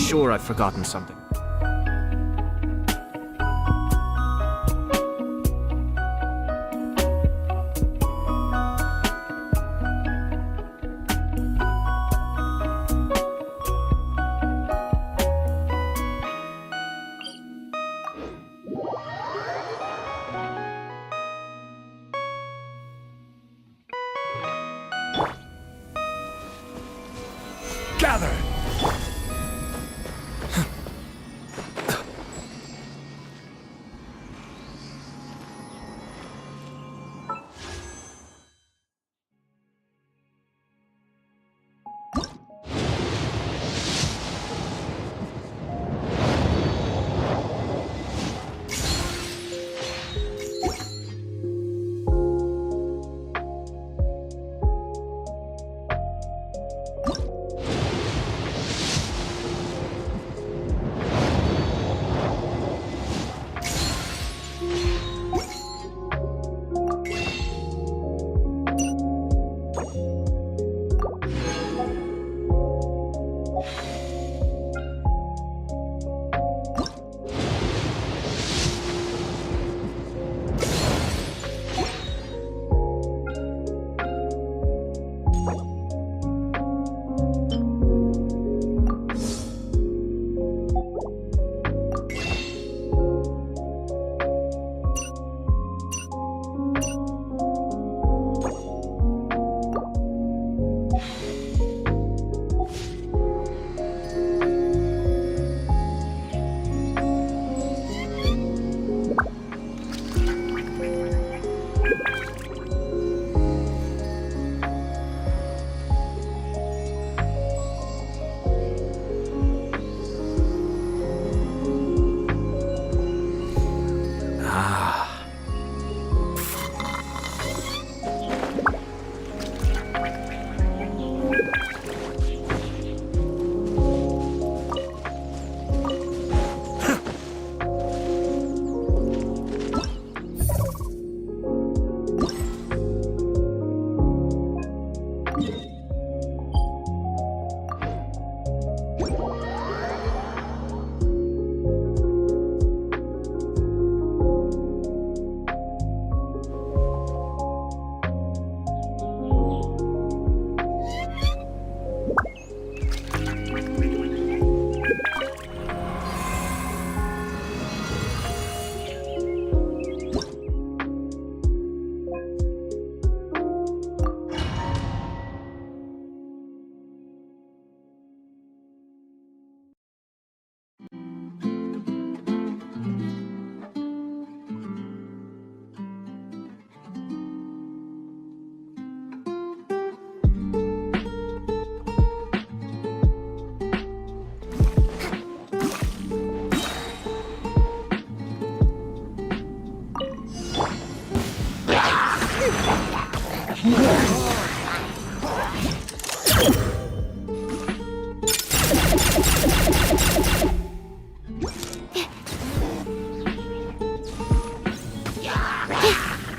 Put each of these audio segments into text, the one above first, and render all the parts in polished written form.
sure I've forgotten something. Gather!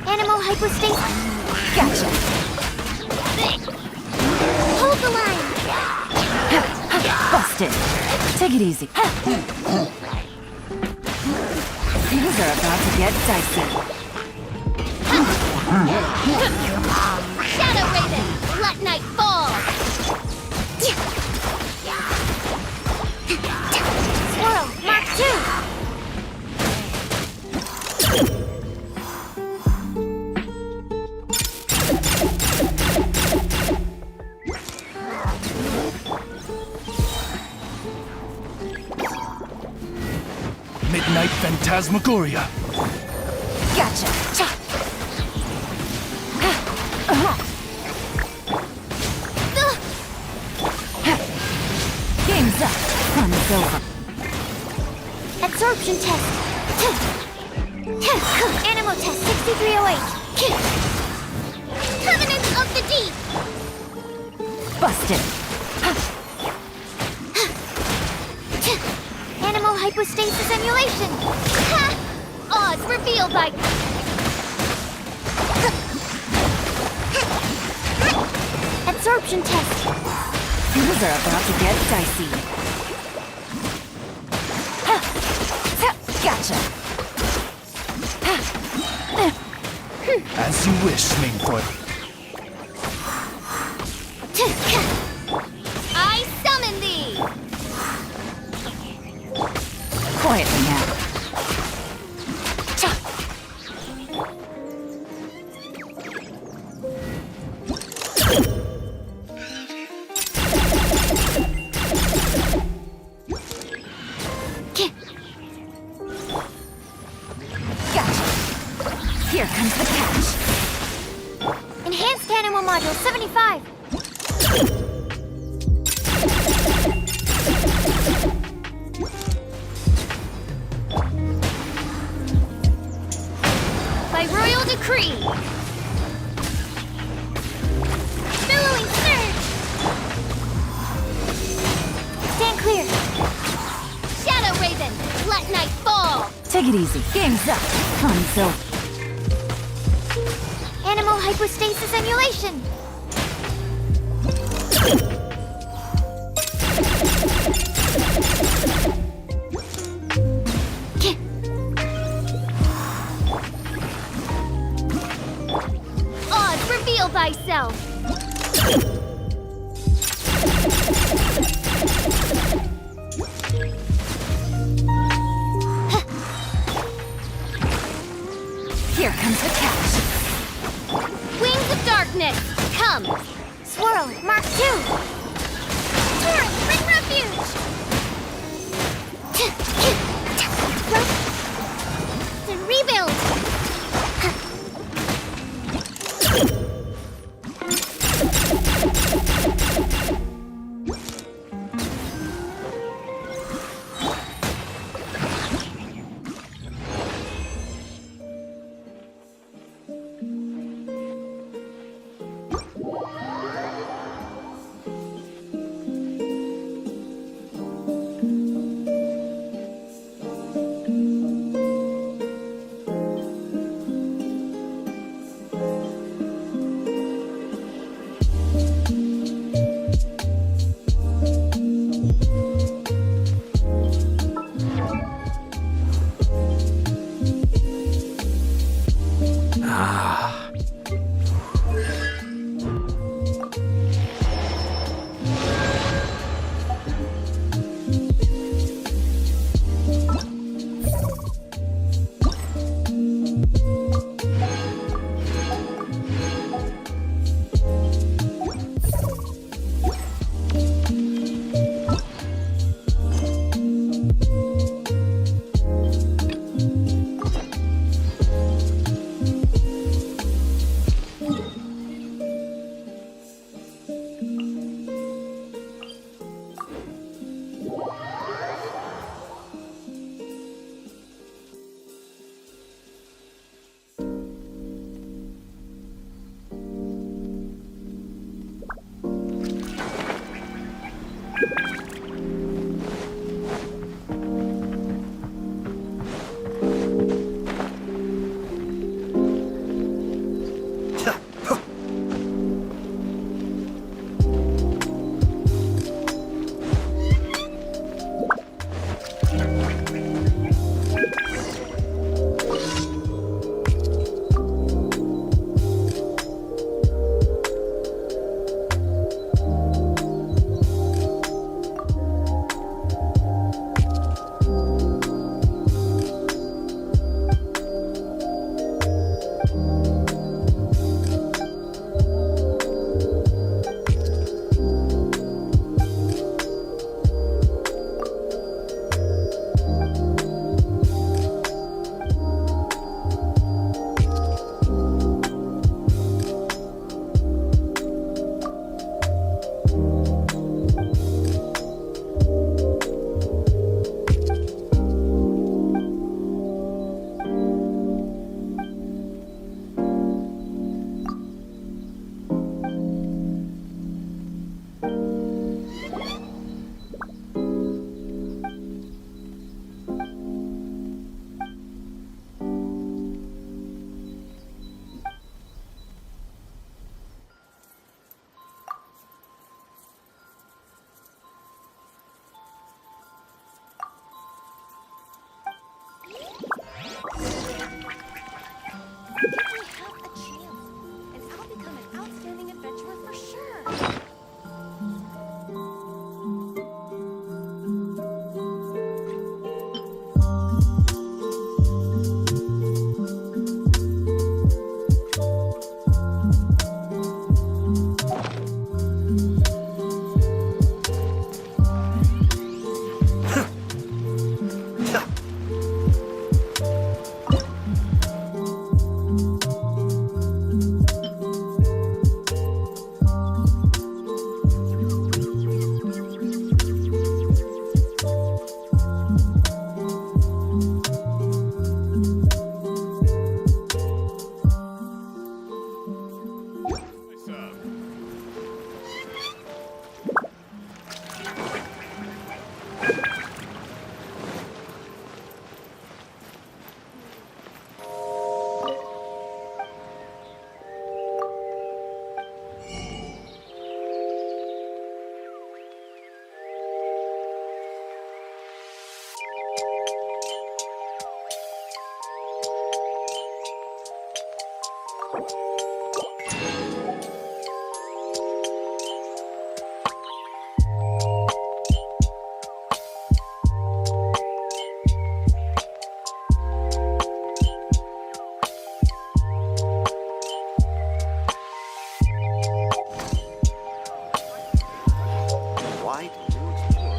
Animal hypostasis. Gotcha. Hold the line. Busted. Take it easy. Things are about to get dicey. Shadow Raven, let night fall. Swirl, Mark 2. Midnight Phantasmagoria. Gotcha. Game's up. Fun is over. Absorption test. Animal test 6308. Covenant of the Deep. Busted. Animal hypostasis emulation. Oz revealed by... Absorption test. Things are about to get dicey. Gotcha. As you wish, main court. I summon thee! Quietly now. Here comes the catch. Enhanced animal module 75. By royal decree. Billowing surge. Stand clear. Shadow Raven, let night fall. Take it easy. Game's up. Fun's over. Animal hypostasis emulation. Oz, reveal thyself. Here comes the catch. Wings of darkness, come! Swirl, Mark 2! Swirl, bring refuge! Then rebuild! Why do you explore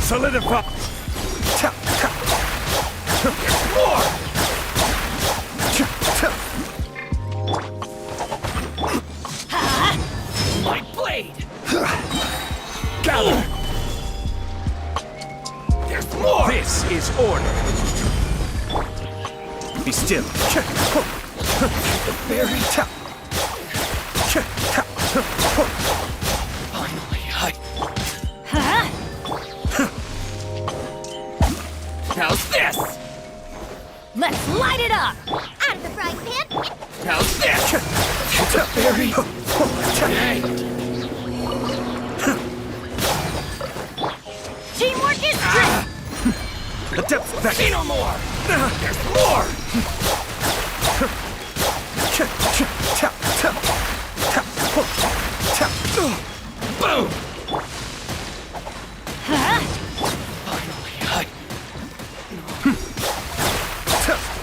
Solidify! More! My blade! Gather! There's more! This is order! Be still! The very top! Finally, How's this? Let's light it up! Out of the frying pan. How's this? It's a very... Hey! Teamwork is great. The depth of that... See no more! There's more! Boom! Finally,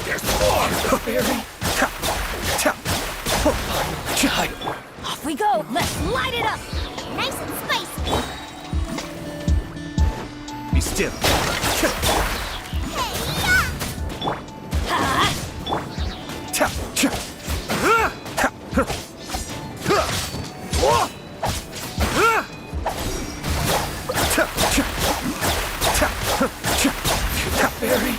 there's more! Very... Off we go! Let's light it up! Nice and spicy. Be still. Very...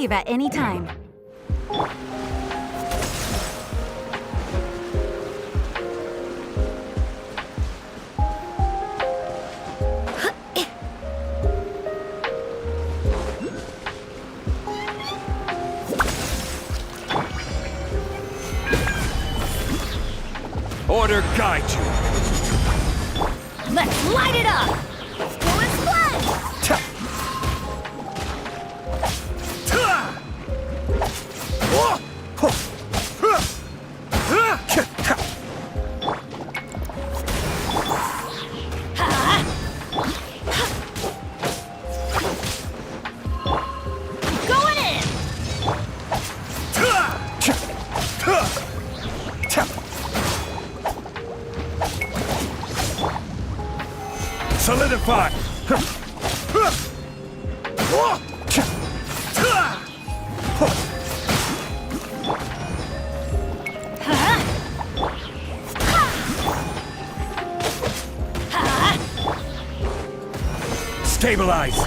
leave at any time. Order guide you. Let's light it up! Go and splash! Going in! Solidify. Stabilize.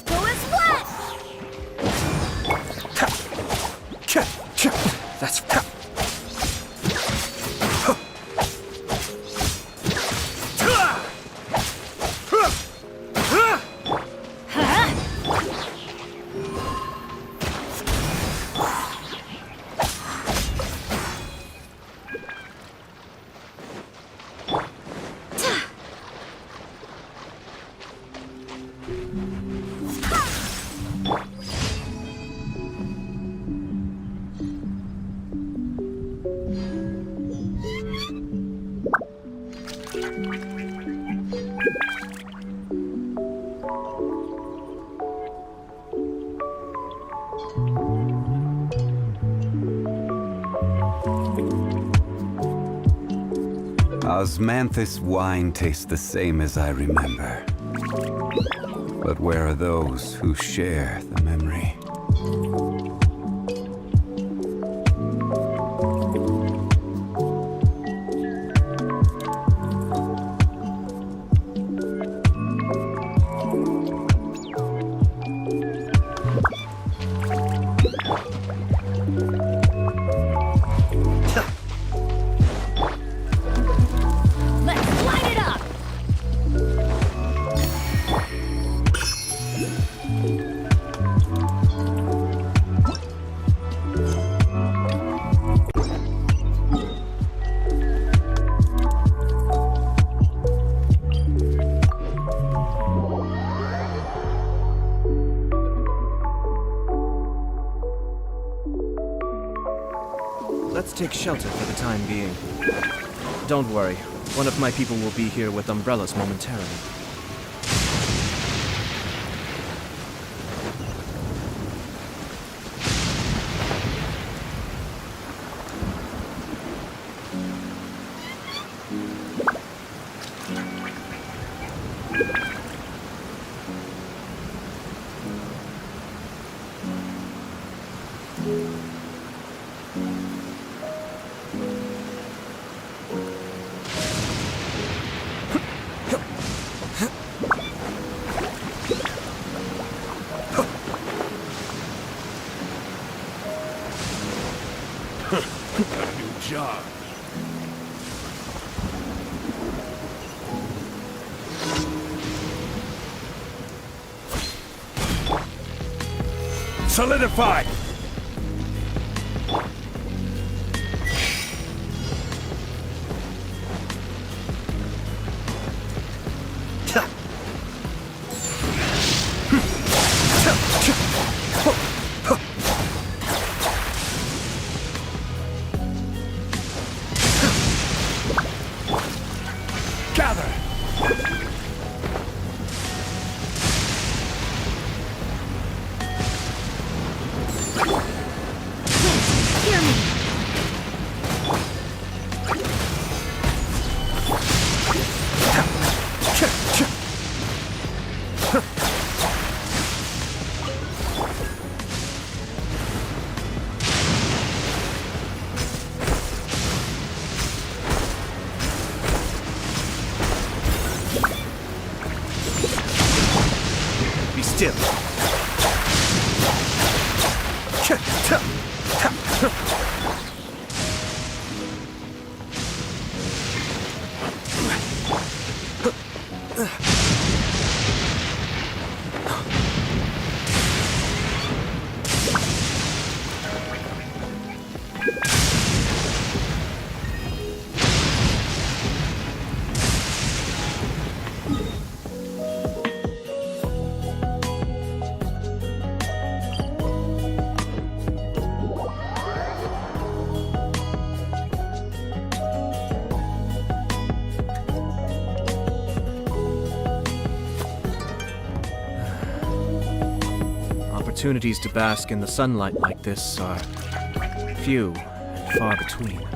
Go and splash! That's Osmanthus wine tastes the same as I remember. But where are those who share the memory? Let's light it up! Let's take shelter for the time being. Don't worry, one of my people will be here with umbrellas momentarily. Good job. Solidify. Gather. still. Opportunities to bask in the sunlight like this are few and far between.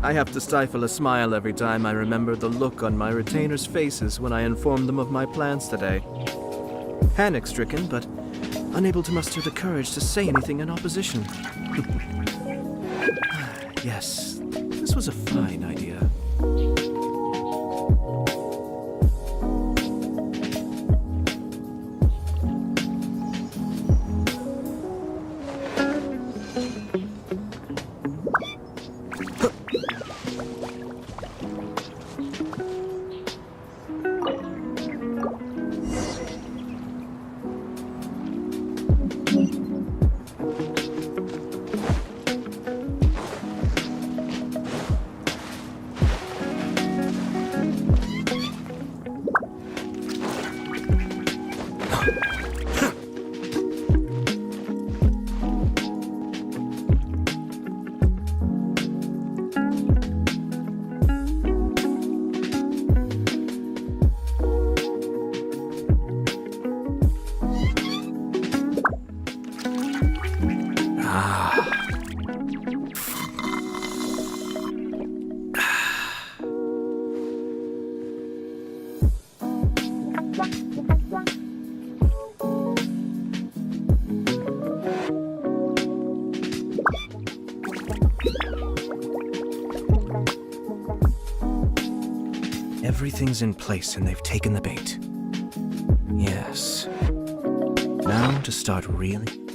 I have to stifle a smile every time I remember the look on my retainers' faces when I informed them of my plans today. Panic-stricken, but unable to muster the courage to say anything in opposition. Yes, this was a fine idea. Everything's in place and they've taken the bait. Yes. Now to start reeling.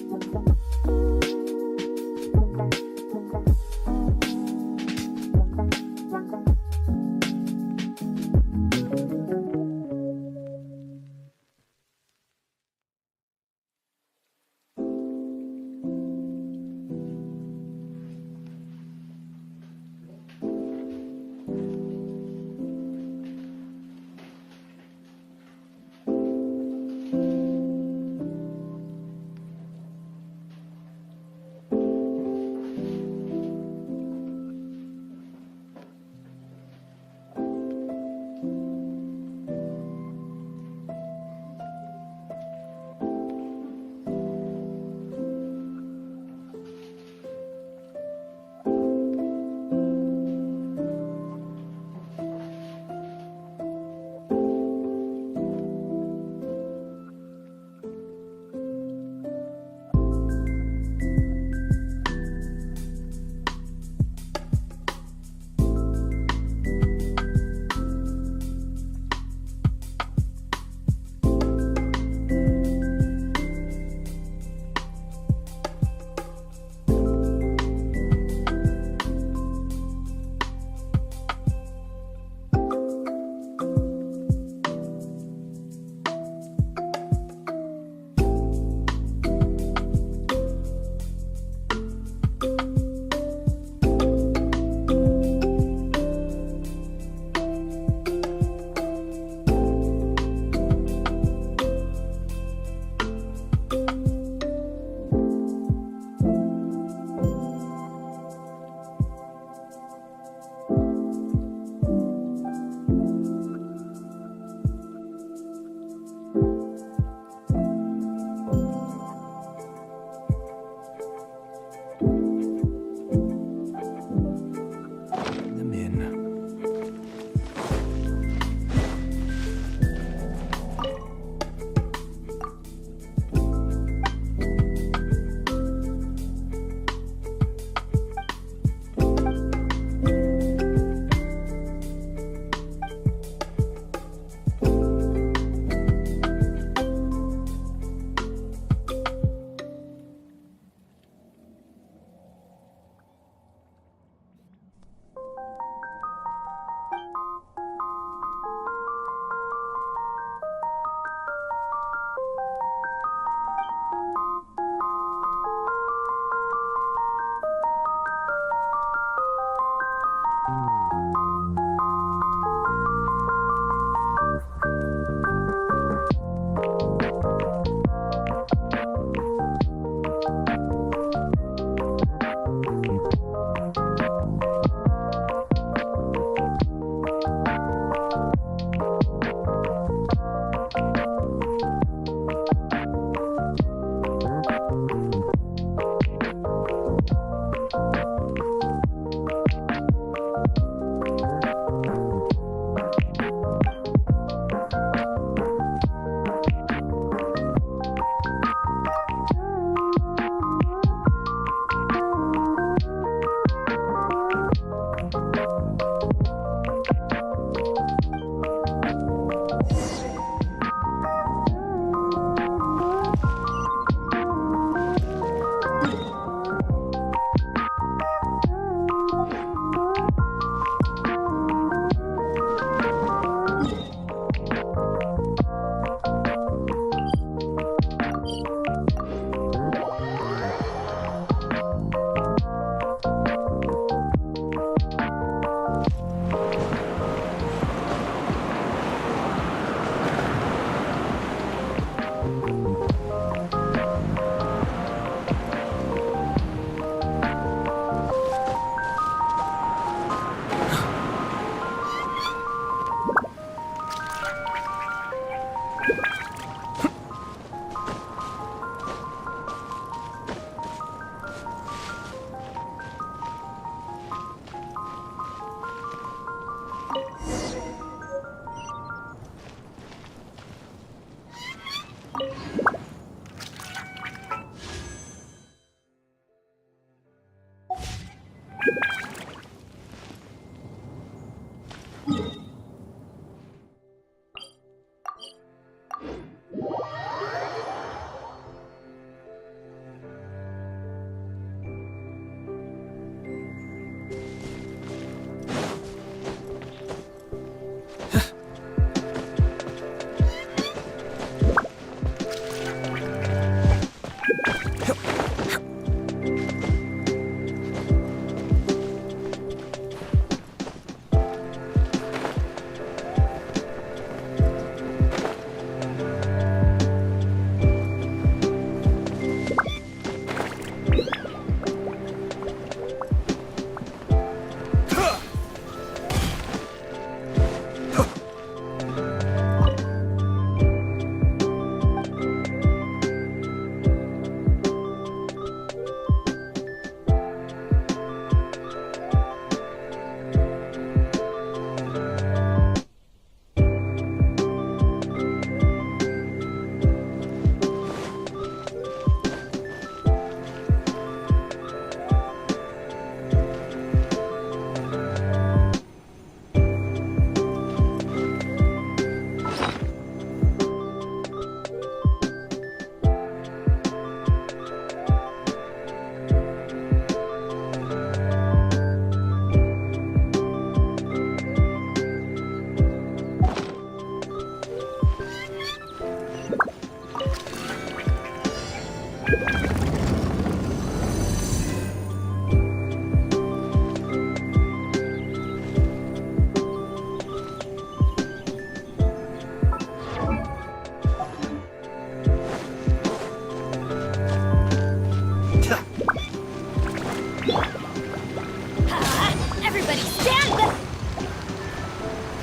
Everybody stand back!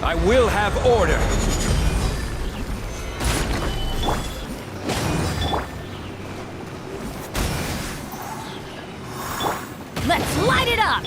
I will have order. Let's light it up!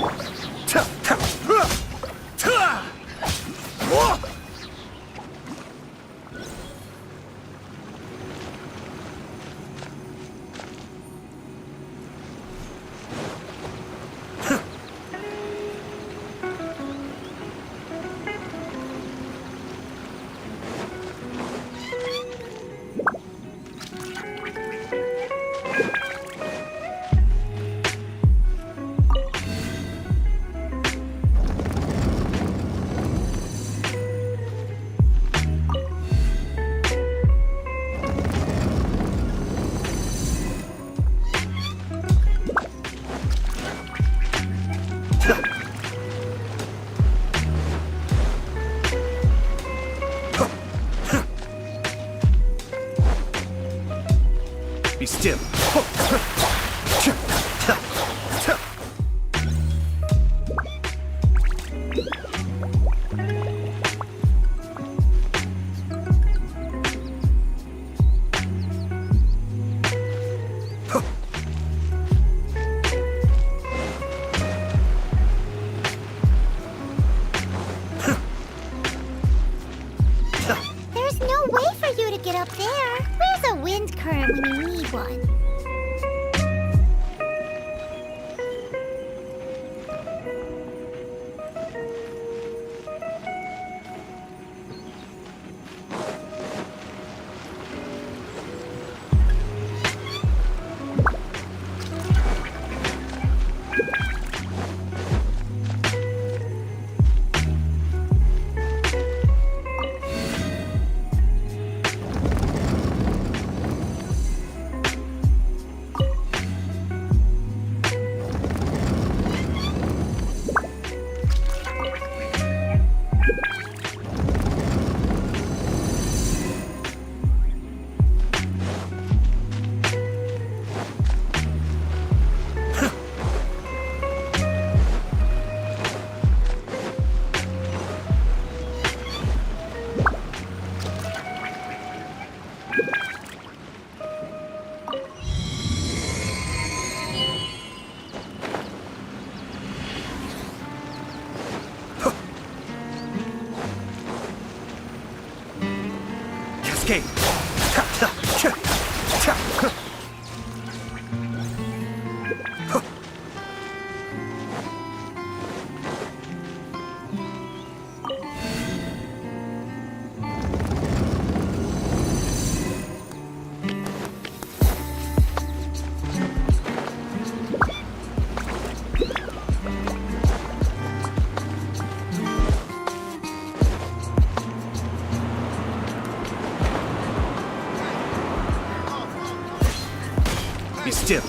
Be still. There's no way for you to get up there. Where's a wind current when you need one? Escape. Be still.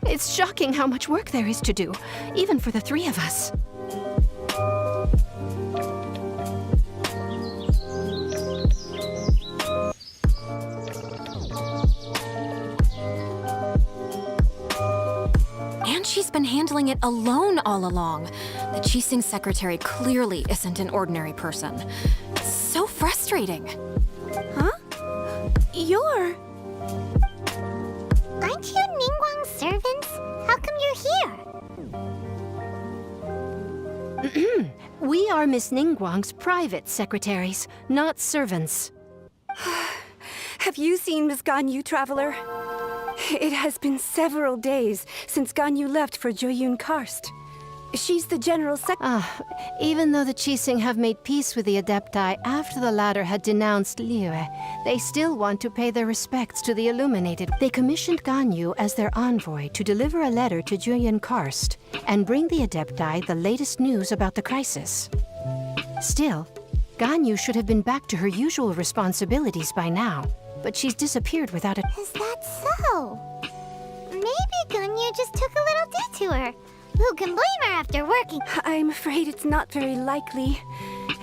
It's shocking how much work there is to do, even for the three of us. And she's been handling it alone all along. The Qixing secretary clearly isn't an ordinary person. It's so frustrating. Huh? You're... Aren't you Ningguang's servants? How come you're here? We are Miss Ningguang's private secretaries, not servants. Have you seen Miss Ganyu, Traveler? It has been several days since Ganyu left for Joyun Karst. She's the general Even though the Qixing have made peace with the Adepti after the latter had denounced Liyue, they still want to pay their respects to the Illuminated. They commissioned Ganyu as their envoy to deliver a letter to Joyun Karst and bring the Adepti the latest news about the crisis. Still, Ganyu should have been back to her usual responsibilities by now, but she's disappeared without a... Is that so? Maybe Ganyu just took a little detour. Who can blame her after working? I'm afraid it's not very likely.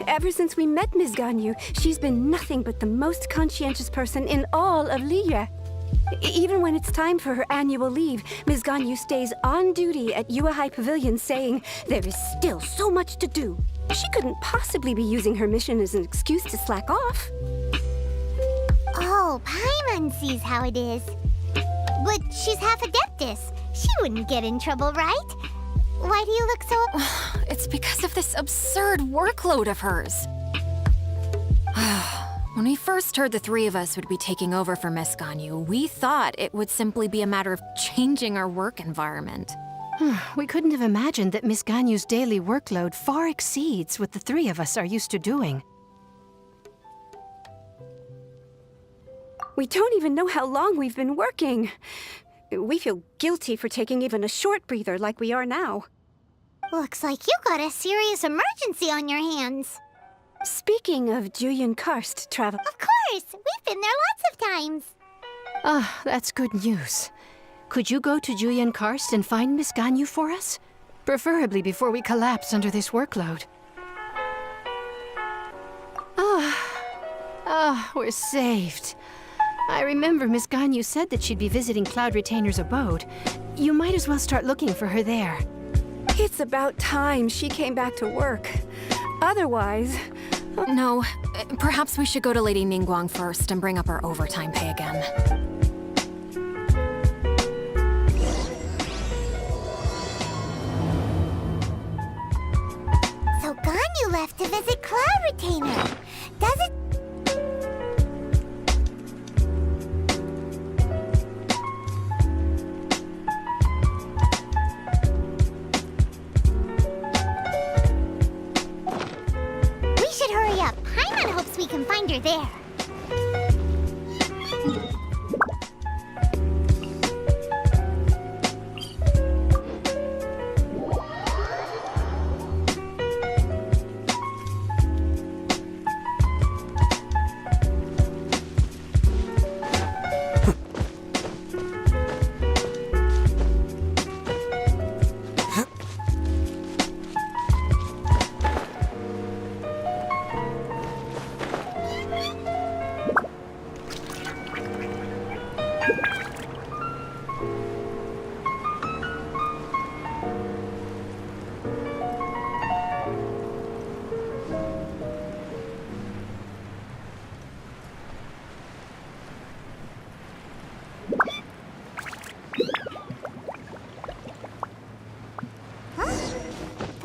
Ever since we met Ms. Ganyu, she's been nothing but the most conscientious person in all of Liyue. Even when it's time for her annual leave, Ms. Ganyu stays on duty at Yuehai Pavilion saying there is still so much to do. She couldn't possibly be using her mission as an excuse to slack off. Oh, Paimon sees how it is. But she's half Adeptus. She wouldn't get in trouble, right? Why do you look so... It's because of this absurd workload of hers. When we first heard the three of us would be taking over for Miss Ganyu, we thought it would simply be a matter of changing our work environment. We couldn't have imagined that Miss Ganyu's daily workload far exceeds what the three of us are used to doing. We don't even know how long we've been working. We feel guilty for taking even a short breather like we are now. Looks like you got a serious emergency on your hands. Speaking of Joyun Karst, Travel... Of course! We've been there lots of times. That's good news. Could you go to Joyun Karst and find Miss Ganyu for us? Preferably before we collapse under this workload. We're saved. I remember Miss Ganyu said that she'd be visiting Cloud Retainer's abode. You might as well start looking for her there. It's about time she came back to work. Otherwise... No, perhaps we should go to Lady Ningguang first and bring up our overtime pay again. So Ganyu left to visit Cloud Retainer. Does it... We should hurry up. Paimon hopes we can find her there.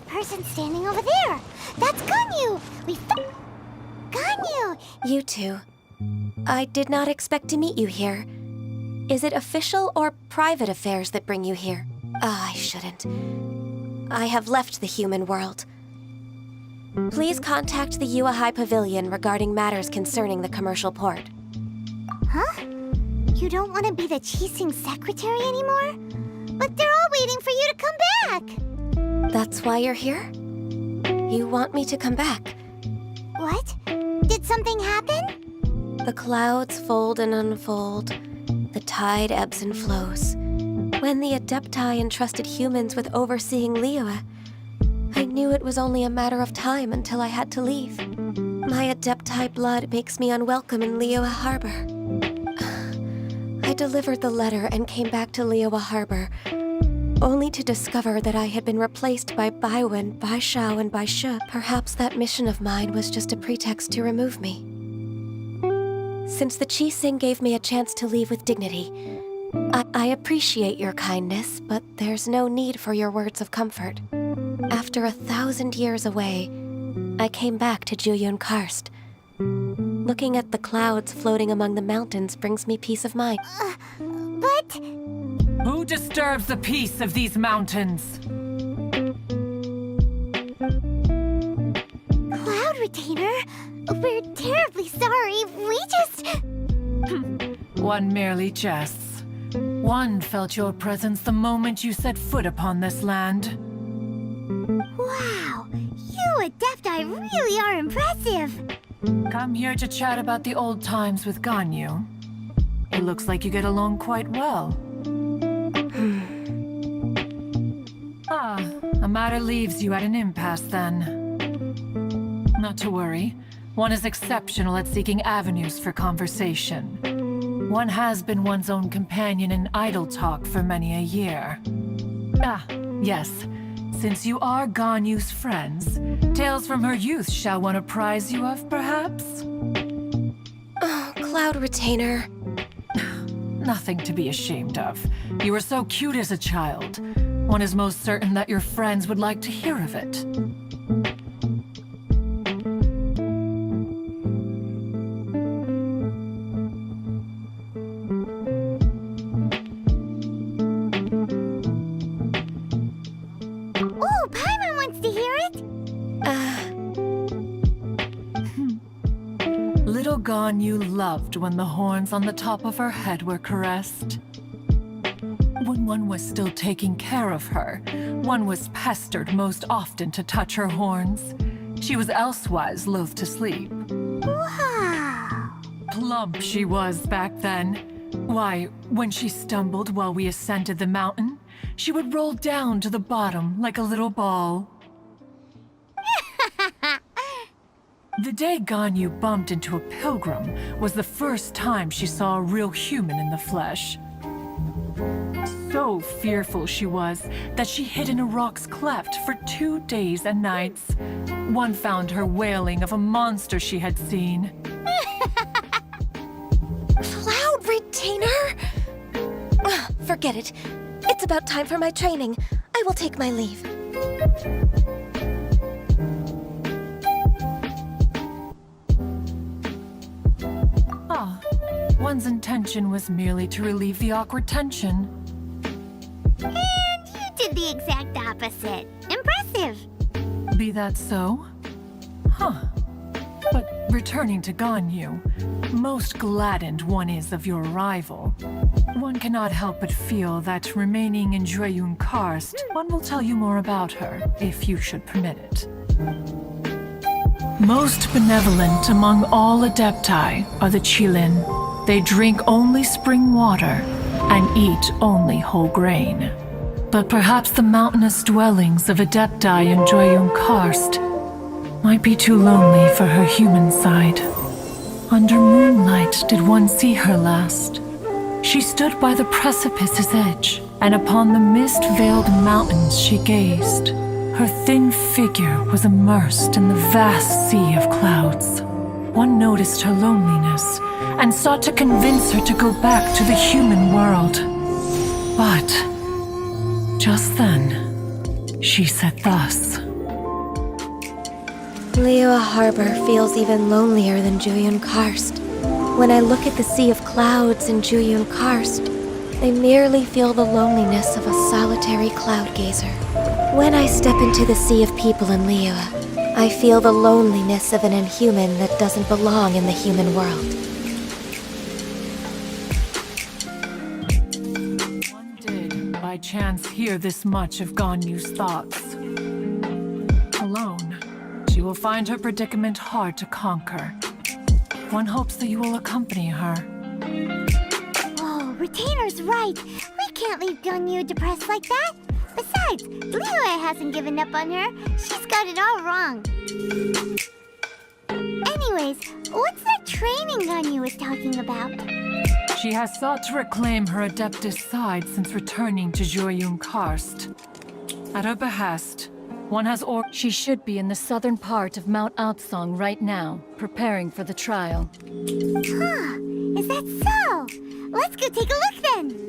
Person standing over there. That's Ganyu. Ganyu, You two. I did not expect to meet you here. Is it official or private affairs that bring you here? I shouldn't. I have left the human world. Please contact the Yuehai Pavilion regarding matters concerning the commercial port. Huh? You don't want to be the Qixing secretary anymore? But they're all waiting for you to come back! That's why you're here? You want me to come back? What? Did something happen? The clouds fold and unfold. The tide ebbs and flows. When the Adepti entrusted humans with overseeing Liyue, I knew it was only a matter of time until I had to leave. My Adepti blood makes me unwelcome in Liyue Harbor. I delivered the letter and came back to Liyue Harbor, only to discover that I had been replaced by Baiwen, Baishao, and Baishu. Perhaps that mission of mine was just a pretext to remove me. Since the Qixing gave me a chance to leave with dignity, I appreciate your kindness, but there's no need for your words of comfort. After 1,000 years away, I came back to Juyun Karst. Looking at the clouds floating among the mountains brings me peace of mind. But... Who disturbs the peace of these mountains? Cloud Retainer, we're terribly sorry. We just... One merely jests. One felt your presence the moment you set foot upon this land. Wow, you Adepti really are impressive. Come here to chat about the old times with Ganyu. It looks like you get along quite well. A matter leaves you at an impasse then. Not to worry. One is exceptional at seeking avenues for conversation. One has been one's own companion in idle talk for many a year. Yes. Since you are Ganyu's friends, tales from her youth shall one apprise you of, perhaps? Oh, Cloud Retainer. Nothing to be ashamed of. You were so cute as a child. One is most certain that your friends would like to hear of it. Oh, Paimon wants to hear it! Little Ganyu loved when the horns on the top of her head were caressed. When one was still taking care of her, one was pestered most often to touch her horns. She was elsewise loath to sleep. Wow! Plump she was back then. Why, when she stumbled while we ascended the mountain, she would roll down to the bottom like a little ball. The day Ganyu bumped into a pilgrim was the first time she saw a real human in the flesh. So fearful she was that she hid in a rock's cleft for 2 days and nights. One found her wailing of a monster she had seen. Cloud Retainer? Forget it. It's about time for my training. I will take my leave. One's intention was merely to relieve the awkward tension. And you did the exact opposite. Impressive! Be that so? But returning to Ganyu, most gladdened one is of your arrival. One cannot help but feel that remaining in Juyun Karst, one will tell you more about her, if you should permit it. Most benevolent among all Adepti are the Qilin. They drink only spring water and eat only whole grain. But perhaps the mountainous dwellings of Adepti in Juyun Karst might be too lonely for her human side. Under moonlight did one see her last. She stood by the precipice's edge, and upon the mist-veiled mountains she gazed. Her thin figure was immersed in the vast sea of clouds. One noticed her loneliness, and sought to convince her to go back to the human world. But just then, she said thus. Liyue Harbor feels even lonelier than Jueyun Karst. When I look at the sea of clouds in Jueyun Karst, I merely feel the loneliness of a solitary cloud gazer. When I step into the sea of people in Liyue, I feel the loneliness of an inhuman that doesn't belong in the human world. One did, by chance, hear this much of Ganyu's thoughts. Alone, she will find her predicament hard to conquer. One hopes that you will accompany her. Oh, Retainer's right. We can't leave Ganyu depressed like that. Besides, Liyue hasn't given up on her. She's got it all wrong. Anyways, what's that training Ganyu was talking about? She has sought to reclaim her Adeptus side since returning to Jueyun Karst. At her behest, one has She should be in the southern part of Mount Aotsong right now, preparing for the trial. Huh, is that so? Let's go take a look then.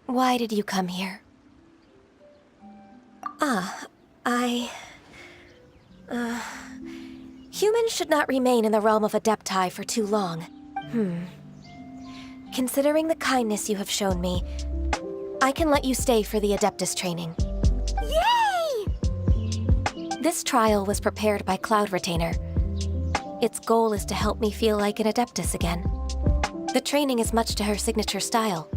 Why did you come here? Humans should not remain in the realm of Adepti for too long. Considering the kindness you have shown me, I can let you stay for the Adeptus training. Yay! This trial was prepared by Cloud Retainer. Its goal is to help me feel like an Adeptus again. The training is much to her signature style.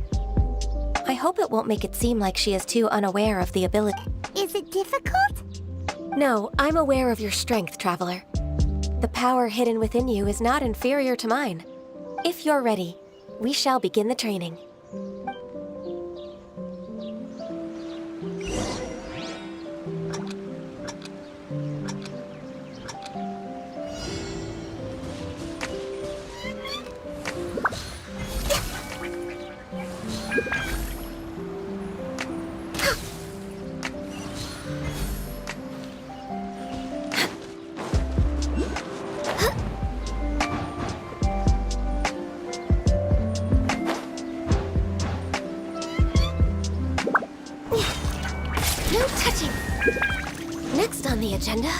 I hope it won't make it seem like she is too unaware of the ability. Is it difficult? No, I'm aware of your strength, Traveler. The power hidden within you is not inferior to mine. If you're ready, we shall begin the training. Next on the agenda...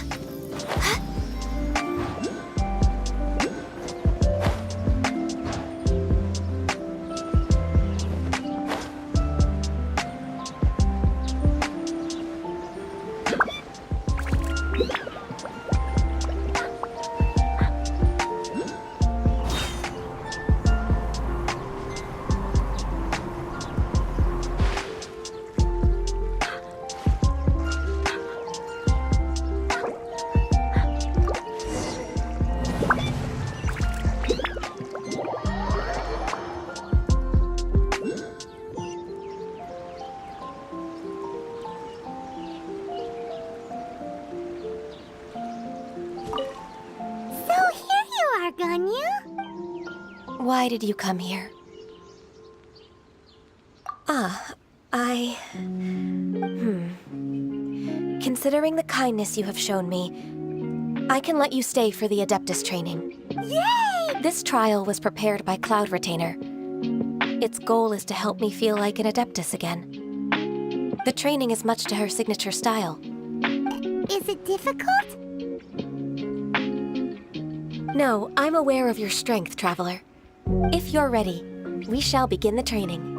Why did you come here? Considering the kindness you have shown me, I can let you stay for the Adeptus training. Yay! This trial was prepared by Cloud Retainer. Its goal is to help me feel like an Adeptus again. The training is much to her signature style. Is it difficult? No, I'm aware of your strength, Traveler. If you're ready, we shall begin the training.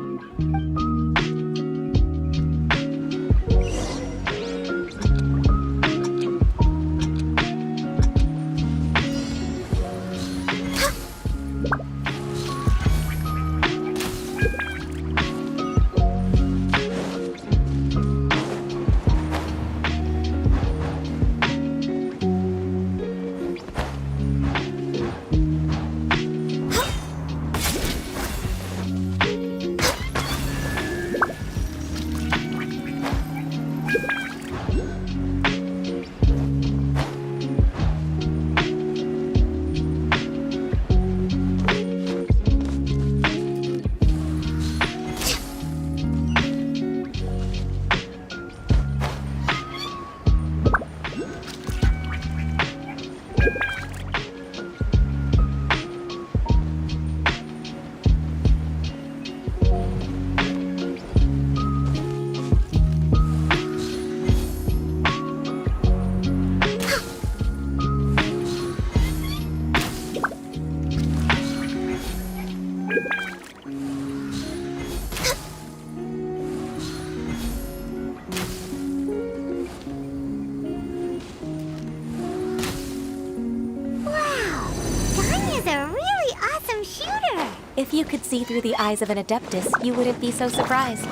If you could see through the eyes of an Adeptus, you wouldn't be so surprised.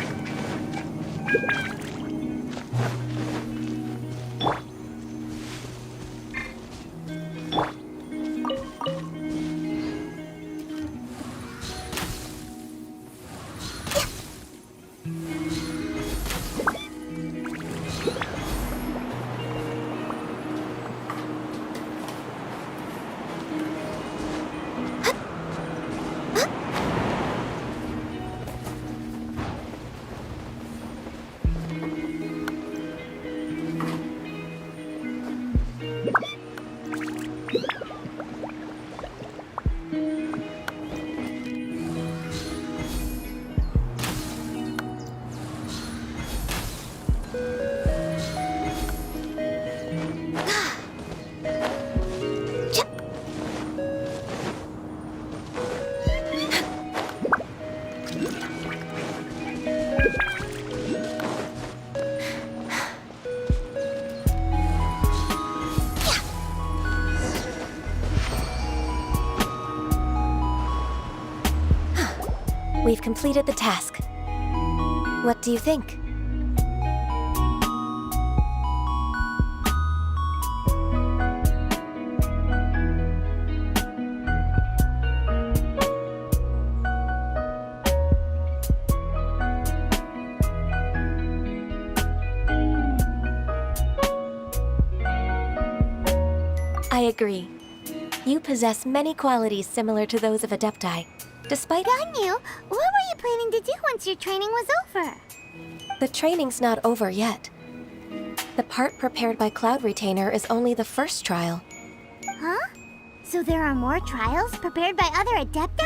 We've completed the task. What do you think? I agree. You possess many qualities similar to those of Adepti. Despite Ganyu, what were you planning to do once your training was over? The training's not over yet. The part prepared by Cloud Retainer is only the first trial. Huh? So there are more trials prepared by other Adepti?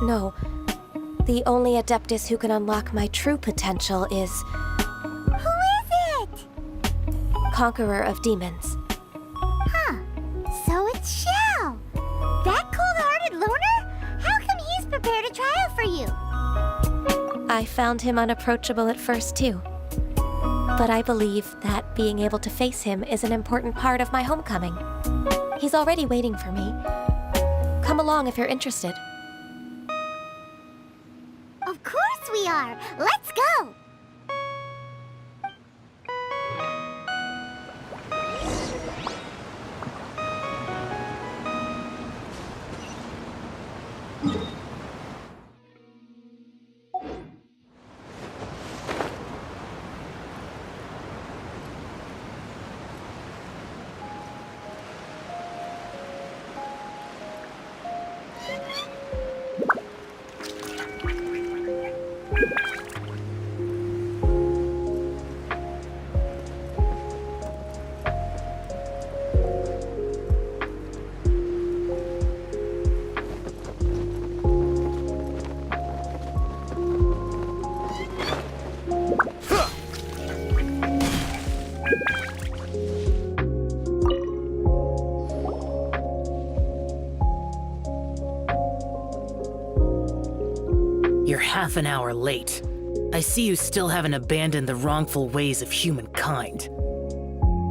No. The only Adeptus who can unlock my true potential is... Who is it? Conqueror of Demons. Huh. So it's Shao. That cold-hearted loner? How come he's prepared a trial for you? I found him unapproachable at first, too. But I believe that being able to face him is an important part of my homecoming. He's already waiting for me. Come along if you're interested. Of course we are! Let's go! Half an hour late. I see you still haven't abandoned the wrongful ways of humankind.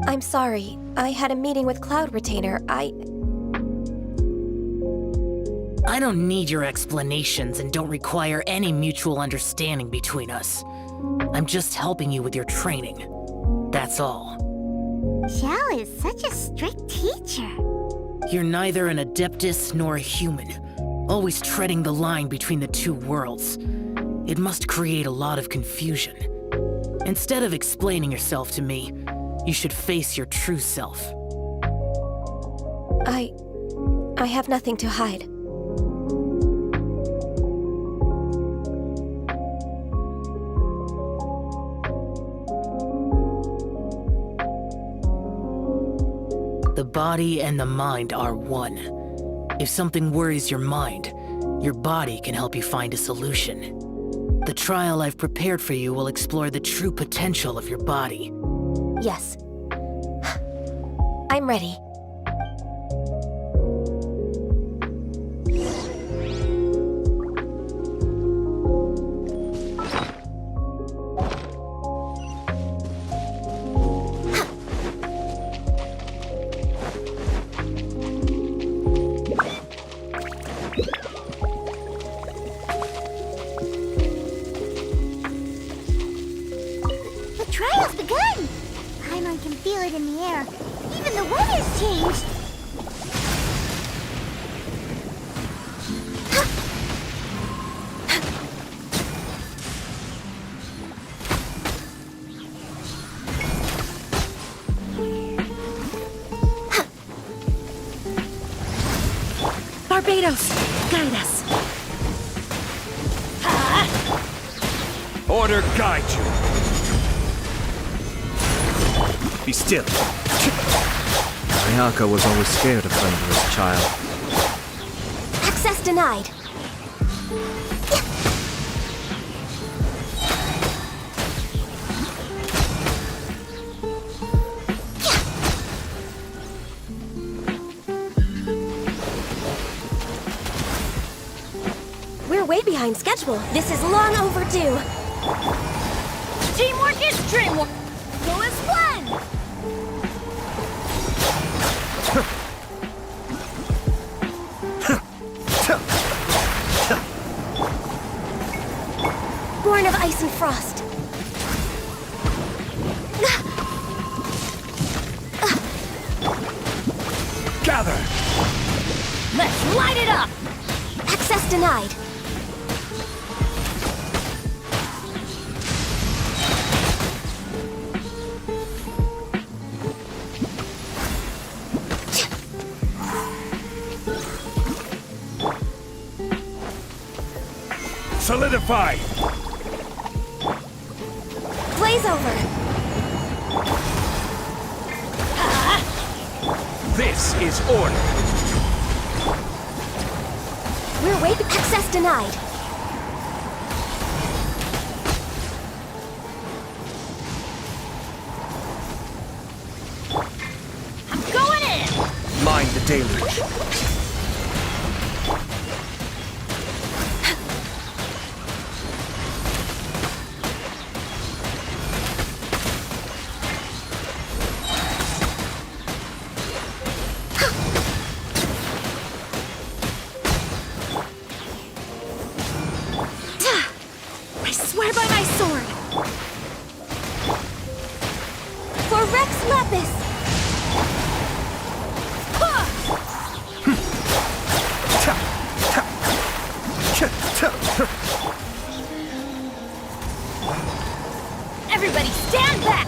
I'm sorry. I had a meeting with Cloud Retainer. I don't need your explanations and don't require any mutual understanding between us. I'm just helping you with your training. That's all. Xiao is such a strict teacher. You're neither an Adeptus nor a human, always treading the line between the two worlds. It must create a lot of confusion. Instead of explaining yourself to me, you should face your true self. I have nothing to hide. The body and the mind are one. If something worries your mind, your body can help you find a solution. The trial I've prepared for you will explore the true potential of your body. Yes. I'm ready. Trial's begun! Paimon can feel it in the air. Even the weather's changed. Barbados, guide us. Order guide you. Be still. Ayaka was always scared of Thunderous Child. Access denied. We're way behind schedule. This is long overdue. Teamwork is dreamwork. Go as planned. Born of ice and frost. Gather! Let's light it up. Access denied. Solidify! Blaze over. This is order! We're way access denied. I'm going in. Mind the deluge. I swear by my sword. For Rex Lapis. Everybody stand back.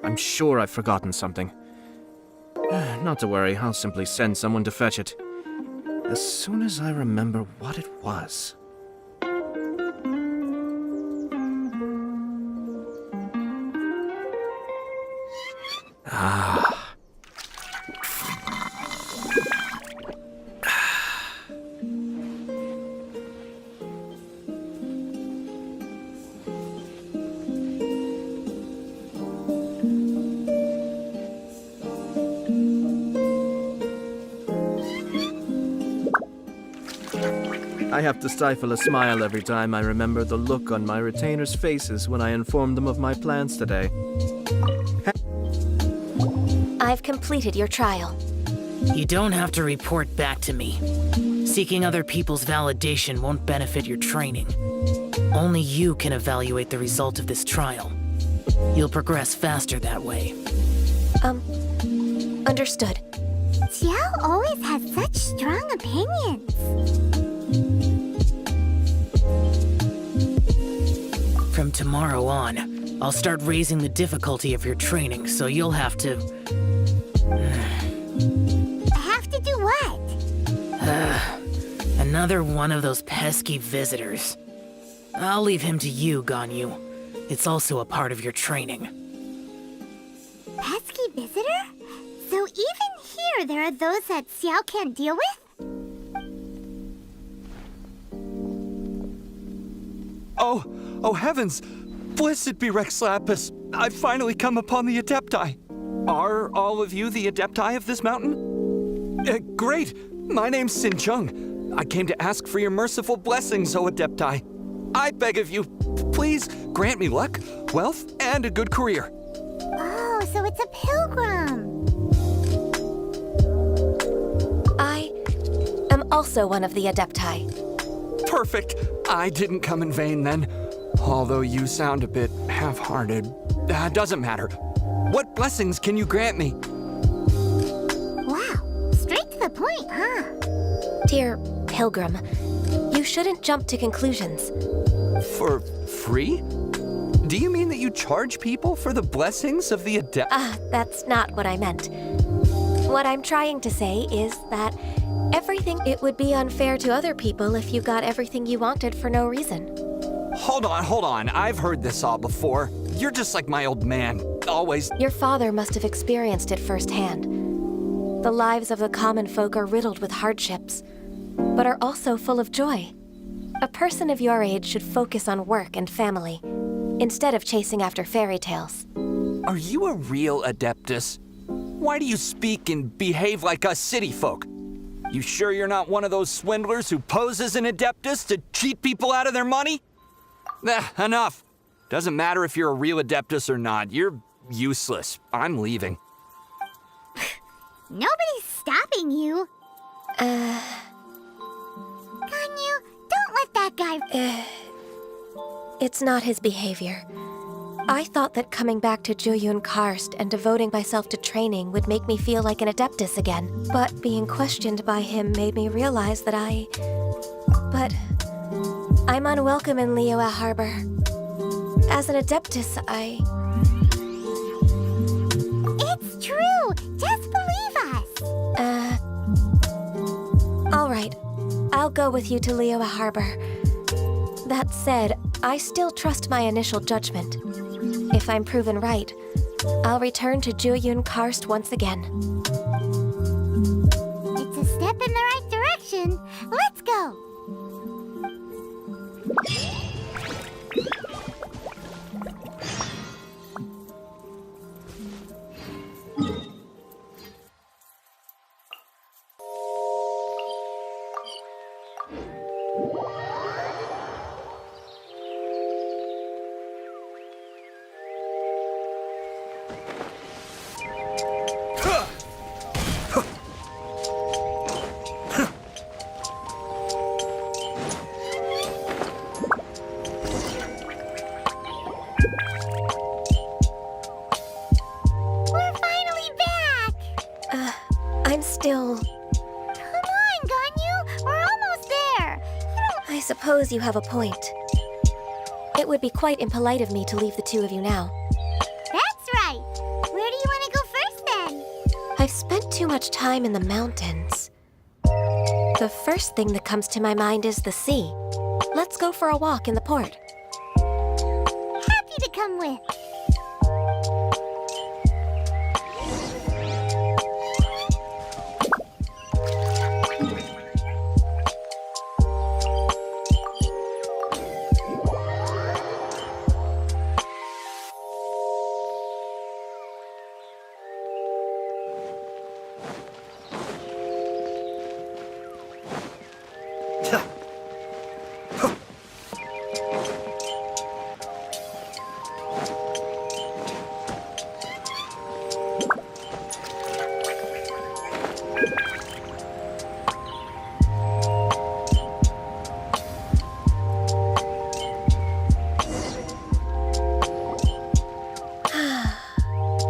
I'm sure I've forgotten something. Not to worry, I'll simply send someone to fetch it. as soon as I remember what it was. Ah. I have to stifle a smile every time I remember the look on my retainers' faces when I informed them of my plans today. I've completed your trial. You don't have to report back to me. Seeking other people's validation won't benefit your training. Only you can evaluate the result of this trial. You'll progress faster that way. Understood. Xiao always has such strong opinions. From tomorrow on, I'll start raising the difficulty of your training, so you'll have to... Have to do what? Another one of those pesky visitors. I'll leave him to you, Ganyu. It's also a part of your training. Pesky visitor? So even here there are those that Xiao can't deal with? Oh heavens! Blessed be Rex Lapis! I've finally come upon the Adepti. Are all of you the Adepti of this mountain? Great! My name's Sin Chung. I came to ask for your merciful blessings, O Adepti. I beg of you, please grant me luck, wealth, and a good career. Oh, so it's a pilgrim. I am also one of the Adepti. Perfect. I didn't come in vain then. Although you sound a bit half-hearted. Doesn't matter. What blessings can you grant me? Wow, straight to the point, huh? Dear Pilgrim, you shouldn't jump to conclusions. For free? Do you mean that you charge people for the blessings of the Adept? That's not what I meant. What I'm trying to say is that it would be unfair to other people if you got everything you wanted for no reason. Hold on. I've heard this all before. You're just like my old man. Always. Your father must have experienced it firsthand. The lives of the common folk are riddled with hardships, but are also full of joy. A person of your age should focus on work and family, instead of chasing after fairy tales. Are you a real Adeptus? Why do you speak and behave like us city folk? You sure you're not one of those swindlers who pose as an Adeptus to cheat people out of their money? Enough. Doesn't matter if you're a real Adeptus or not. You're useless. I'm leaving. Nobody's stopping you. Ganyu, don't let that guy... It's not his behavior. I thought that coming back to Jueyun Karst and devoting myself to training would make me feel like an Adeptus again. But being questioned by him made me realize that But I'm unwelcome in Liyue Harbor. As an Adeptus, It's true! Just believe us! All right. I'll go with you to Liyue Harbor. That said, I still trust my initial judgment. If I'm proven right, I'll return to Jueyun Karst once again. It's a step in the right direction. Let's go! Come on, Ganyu! We're almost there! I suppose you have a point. It would be quite impolite of me to leave the two of you now. That's right! Where do you want to go first, then? I've spent too much time in the mountains. The The first thing that comes to my mind is the sea. Let's go for a walk in the port. Happy to come with.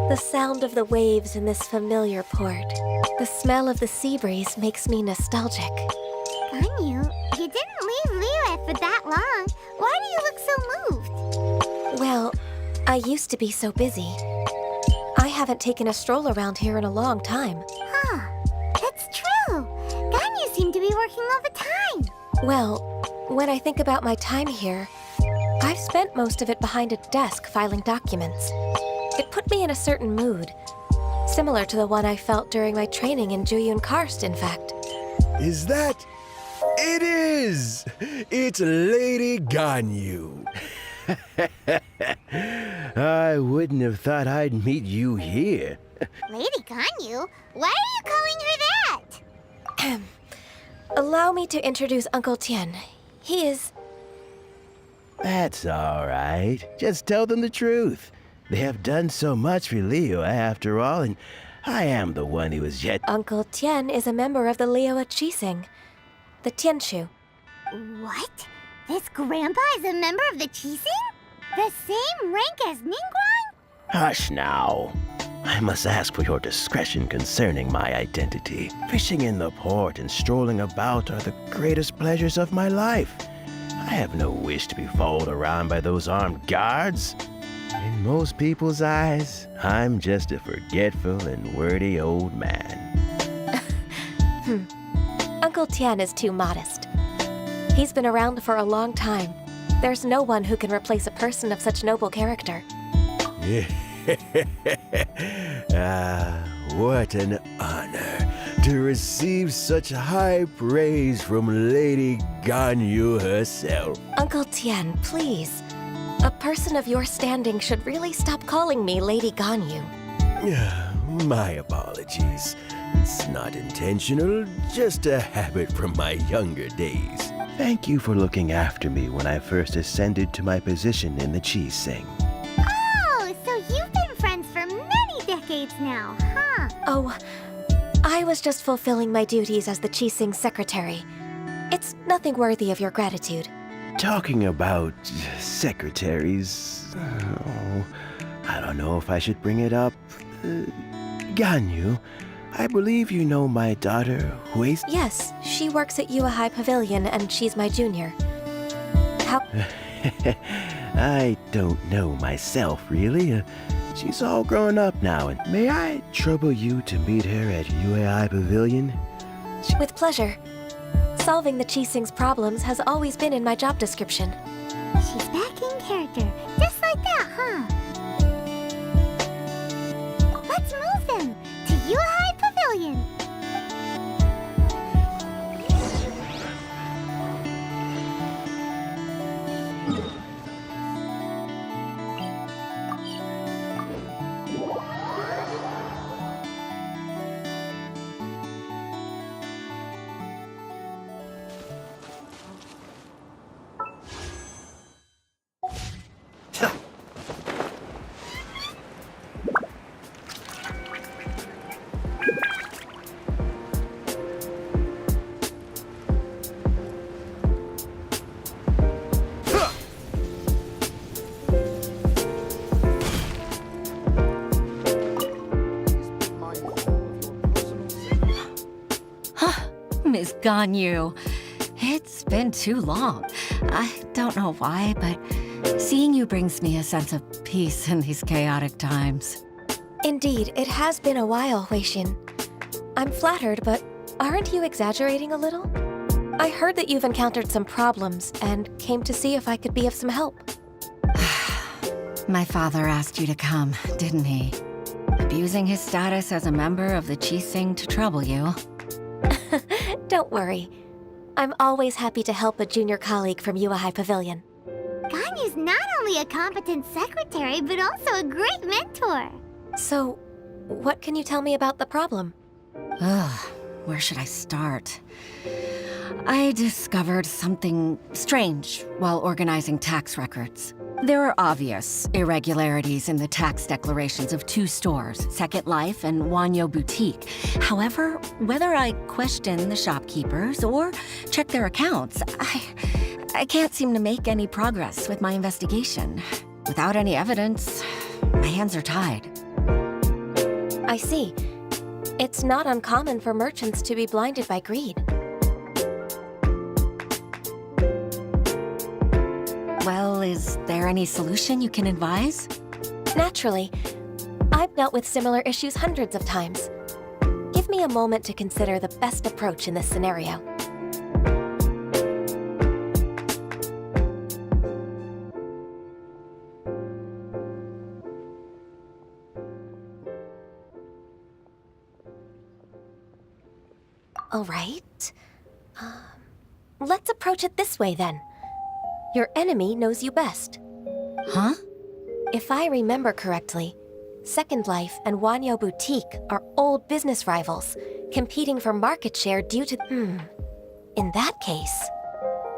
The sound of the waves in this familiar port. The smell of the sea breeze makes me nostalgic. Ganyu, you didn't leave Liyue for that long. Why do you look so moved? Well, I used to be so busy. I haven't taken a stroll around here in a long time. Huh, that's true. Ganyu seemed to be working all the time. Well, when I think about my time here, I've spent most of it behind a desk filing documents. It put me in a certain mood, similar to the one I felt during my training in Juyun Karst, in fact. Is that? It is! It's Lady Ganyu. I wouldn't have thought I'd meet you here. Lady Ganyu? Why are you calling her that? Allow me to introduce Uncle Tien. He is... That's all right. Just tell them the truth. They have done so much for Liyue after all, and I am the one who is yet... Uncle Tien is a member of the Liyue Qixing, the Tianshu. What? This grandpa is a member of the Qixing? The same rank as Ningguang? Hush now. I must ask for your discretion concerning my identity. Fishing in the port and strolling about are the greatest pleasures of my life. I have no wish to be followed around by those armed guards. In most people's eyes, I'm just a forgetful and wordy old man. Uncle Tien is too modest. He's been around for a long time. There's no one who can replace a person of such noble character. What an honor to receive such high praise from Lady Ganyu herself. Uncle Tien, please. A person of your standing should really stop calling me Lady Ganyu. My apologies. It's not intentional, just a habit from my younger days. Thank you for looking after me when I first ascended to my position in the Qixing. Oh, so you've been friends for many decades now, huh? Oh, I was just fulfilling my duties as the Qixing secretary. It's nothing worthy of your gratitude. Talking about secretaries, I don't know if I should bring it up. Ganyu, I believe you know my daughter, Hui. Yes, she works at Yua High Pavilion and she's my junior. How? I don't know myself, really. She's all grown up now, and may I trouble you to meet her at Yua High Pavilion? With pleasure. Solving the Qixing's problems has always been in my job description. She's back in character, just like that, huh? Let's move them to Yua High Pavilion. Miss Ganyu. It's been too long. I don't know why, but seeing you brings me a sense of peace in these chaotic times. Indeed, it has been a while, Wei Xin. I'm flattered, but aren't you exaggerating a little? I heard that you've encountered some problems and came to see if I could be of some help. My father asked you to come, didn't he? Abusing his status as a member of the Qixing to trouble you. Don't worry. I'm always happy to help a junior colleague from Yuehai Pavilion. Ganyu's not only a competent secretary, but also a great mentor. So, what can you tell me about the problem? Ugh, where should I start? I discovered something strange while organizing tax records. There are obvious irregularities in the tax declarations of 2 stores, Second Life and Wanyo Boutique. However, whether I question the shopkeepers or check their accounts, I can't seem to make any progress with my investigation. Without any evidence, my hands are tied. I see. It's not uncommon for merchants to be blinded by greed. Well, is there any solution you can advise? Naturally. I've dealt with similar issues hundreds of times. Give me a moment to consider the best approach in this scenario. All right. Let's approach it this way, then. Your enemy knows you best. Huh? If I remember correctly, Second Life and Wanyo Boutique are old business rivals, competing for market share due to... In that case...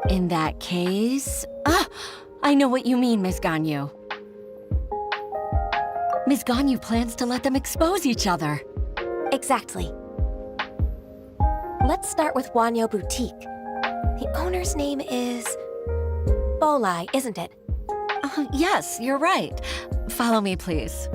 In that case... I know what you mean, Ms. Ganyu. Ms. Ganyu plans to let them expose each other. Exactly. Let's start with Wanyo Boutique. The owner's name is... Bolai, isn't it? Yes, you're right. Follow me, please.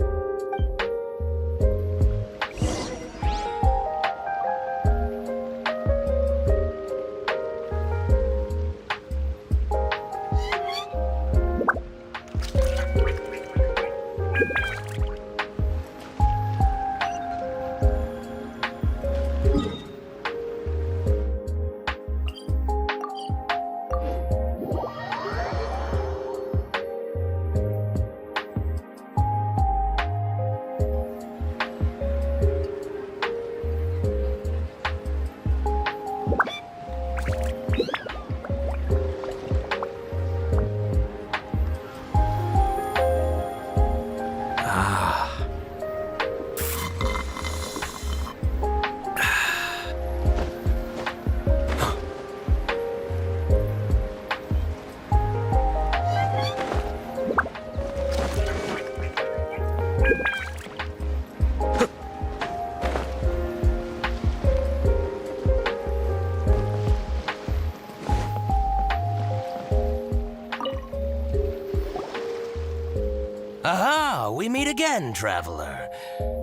Aha! We meet again, traveler.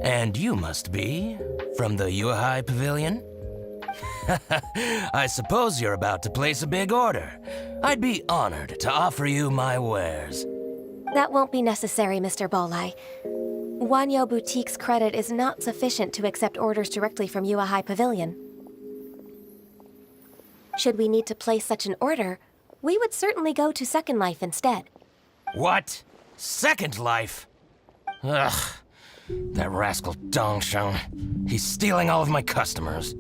And you must be from the Yuehai Pavilion? I suppose you're about to place a big order. I'd be honored to offer you my wares. That won't be necessary, Mr. Bolai. Wanyo Boutique's credit is not sufficient to accept orders directly from Yuehai Pavilion. Should we need to place such an order, we would certainly go to Second Life instead. What? Second Life? Ugh. That rascal Dongsheng. He's stealing all of my customers.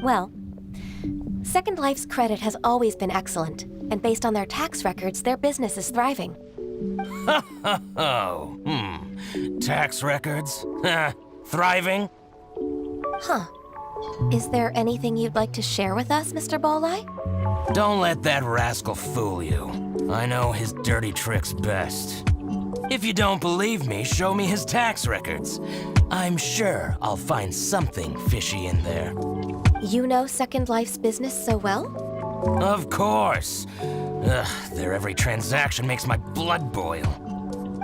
Well, Second Life's credit has always been excellent, and based on their tax records, their business is thriving. Tax records? Thriving? Huh. Is there anything you'd like to share with us, Mr. Bolai? Don't let that rascal fool you. I know his dirty tricks best. If you don't believe me, show me his tax records. I'm sure I'll find something fishy in there. You know Second Life's business so well? Of course. Their every transaction makes my blood boil.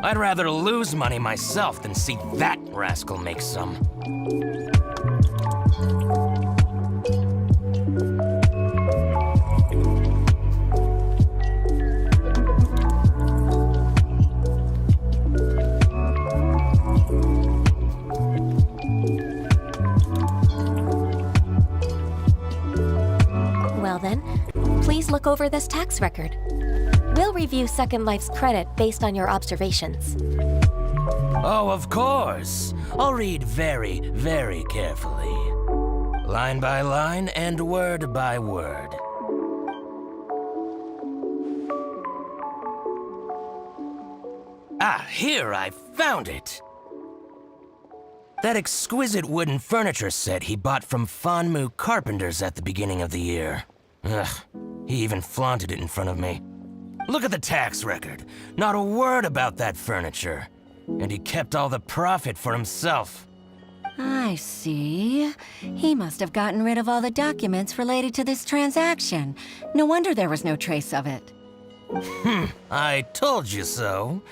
I'd rather lose money myself than see that rascal make some. over this tax record. We'll review Second Life's credit based on your observations. Oh, of course. I'll read very, very carefully. Line by line and word by word. Ah, here, I found it! That exquisite wooden furniture set he bought from Fanmu Carpenters at the beginning of the year. Ugh, he even flaunted it in front of me. Look at the tax record. Not a word about that furniture. And he kept all the profit for himself. I see. He must have gotten rid of all the documents related to this transaction. No wonder there was no trace of it. I told you so.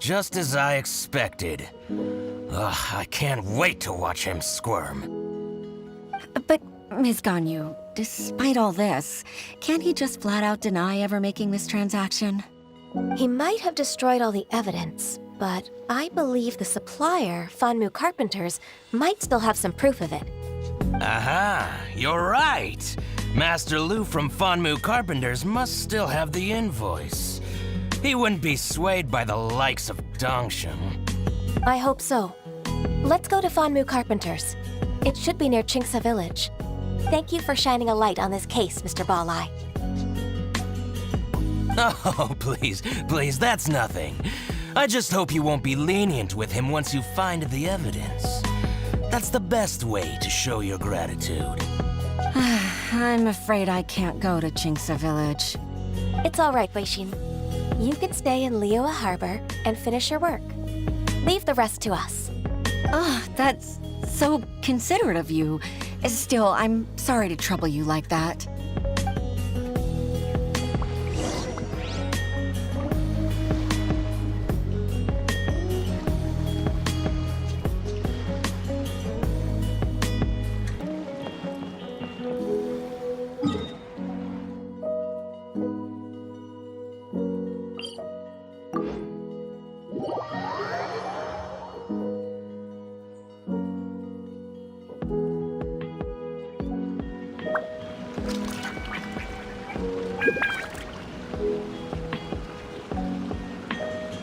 Just as I expected. Ugh, I can't wait to watch him squirm. But, Ms. Ganyu, despite all this, can't he just flat out deny ever making this transaction? He might have destroyed all the evidence, but I believe the supplier, Fanmu Carpenters, might still have some proof of it. Aha, you're right. Master Lu from Fanmu Carpenters must still have the invoice. He wouldn't be swayed by the likes of Dongshin. I hope so. Let's go to Fanmu Carpenters. It should be near Chingsa Village. Thank you for shining a light on this case, Mr. Balai. Oh, please, that's nothing. I just hope you won't be lenient with him once you find the evidence. That's the best way to show your gratitude. I'm afraid I can't go to Chingsa Village. It's all right, Weishin. You can stay in Liyue Harbor and finish your work. Leave the rest to us. Oh, that's so considerate of you. Still, I'm sorry to trouble you like that.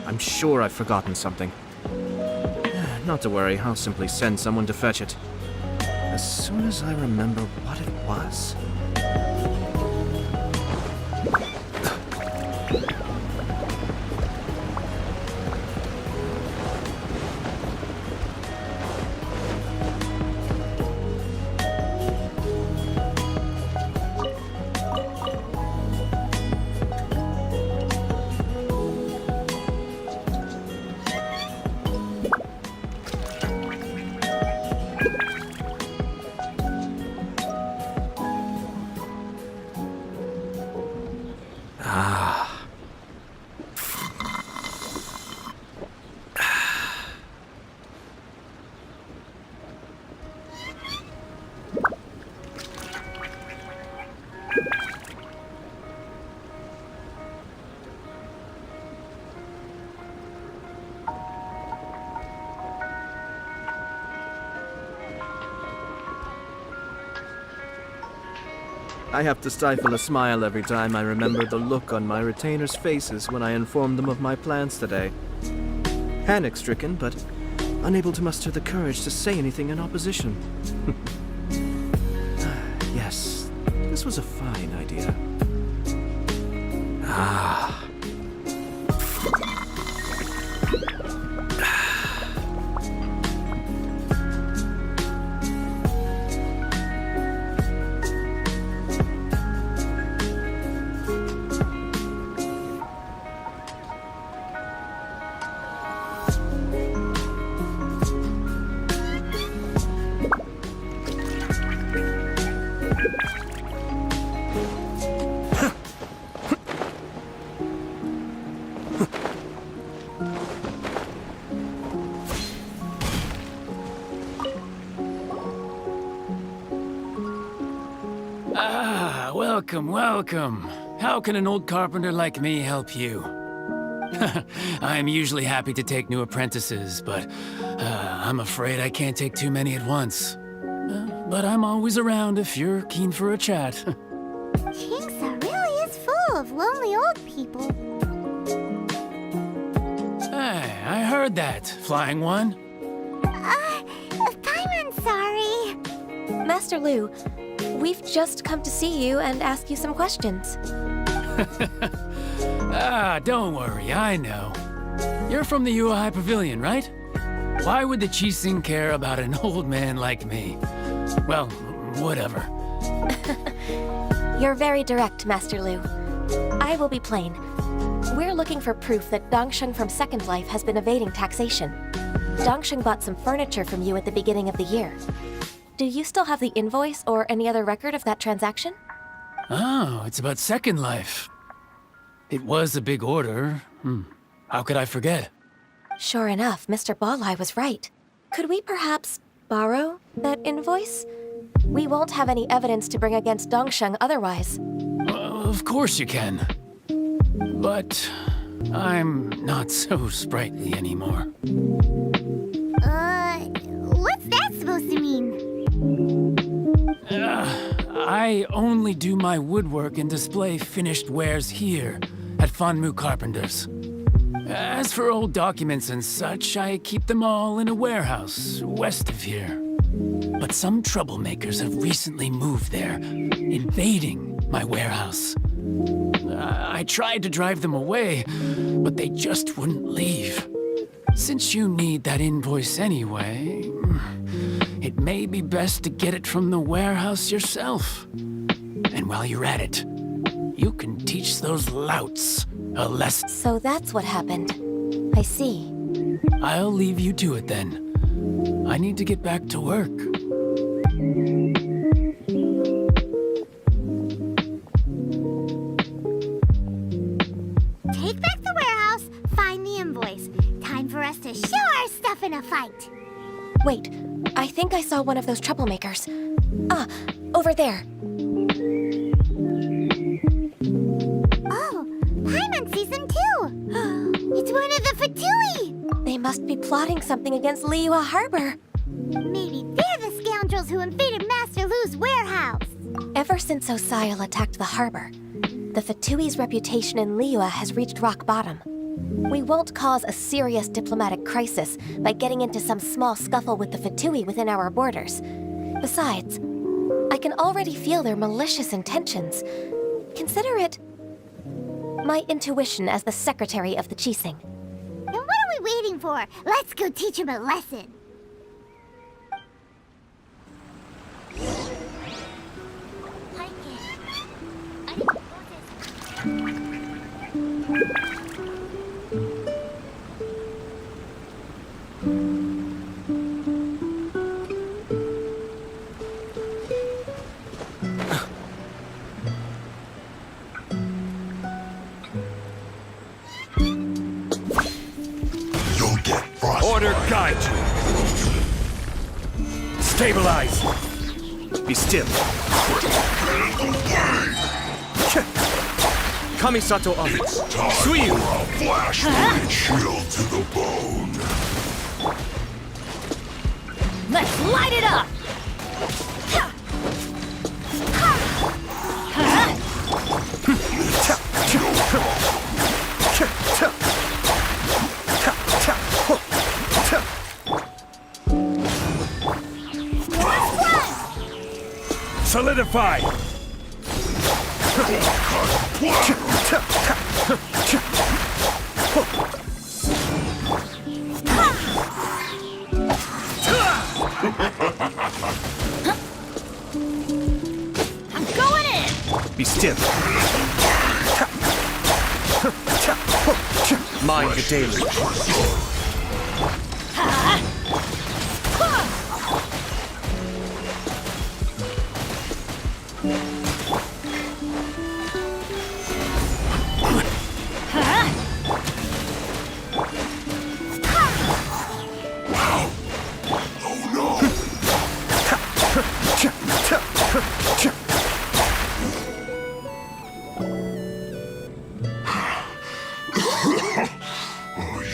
I'm sure I've forgotten something. Not to worry, I'll simply send someone to fetch it. As soon as I remember what it was. I have to stifle a smile every time I remember the look on my retainers' faces when I informed them of my plans today. Panic-stricken, but unable to muster the courage to say anything in opposition. Yes, this was a fine idea. Welcome, welcome. How can an old carpenter like me help you? I am usually happy to take new apprentices, but I'm afraid I can't take too many at once. But I'm always around if you're keen for a chat. Chingsa really is full. of lonely old people. Hey, I heard that, Flying One. I'm sorry. Master Lu, we've just come to see you and ask you some questions. Don't worry, I know. You're from the Yuehai Pavilion, right? Why would the Qixing care about an old man like me? Well, whatever. You're very direct, Master Lu. I will be plain. We're looking for proof that Dongsheng from Second Life has been evading taxation. Dongsheng bought some furniture from you at the beginning of the year. Do you still have the invoice or any other record of that transaction? Oh, it's about Second Life. It was a big order. How could I forget? Sure enough, Mr. Balai was right. Could we perhaps borrow that invoice? We won't have any evidence to bring against Dongsheng otherwise. Of course you can. But I'm not so sprightly anymore. What's that supposed to mean? I only do my woodwork and display finished wares here at Fanmu Carpenter's. As for old documents and such, I keep them all in a warehouse west of here. But some troublemakers have recently moved there, invading my warehouse. I tried to drive them away, but they just wouldn't leave. Since you need that invoice anyway, it may be best to get it from the warehouse yourself. And while you're at it, you can teach those louts a lesson. So that's what happened. I see. I'll leave you to it then. I need to get back to work. Take back the warehouse, find the invoice. Time for us to show our stuff in a fight. Wait, I think I saw one of those troublemakers. Over there. Oh, Paimon sees them too. It's one of the Fatui. They must be plotting something against Liyue Harbor. Maybe they're the scoundrels who invaded Master Lu's warehouse. Ever since Osial attacked the harbor, the Fatui's reputation in Liyue has reached rock bottom. We won't cause a serious diplomatic crisis by getting into some small scuffle with the Fatui within our borders. Besides, I can already feel their malicious intentions. Consider it my intuition as the secretary of the Qixing. Then what are we waiting for? Let's go teach him a lesson. Order guide you. Stabilize. Be still. Kamisato office. Suiyu. Flash chill to the bone. Let's light it up. Solidify! I'm going in! Be still. Mind the daily.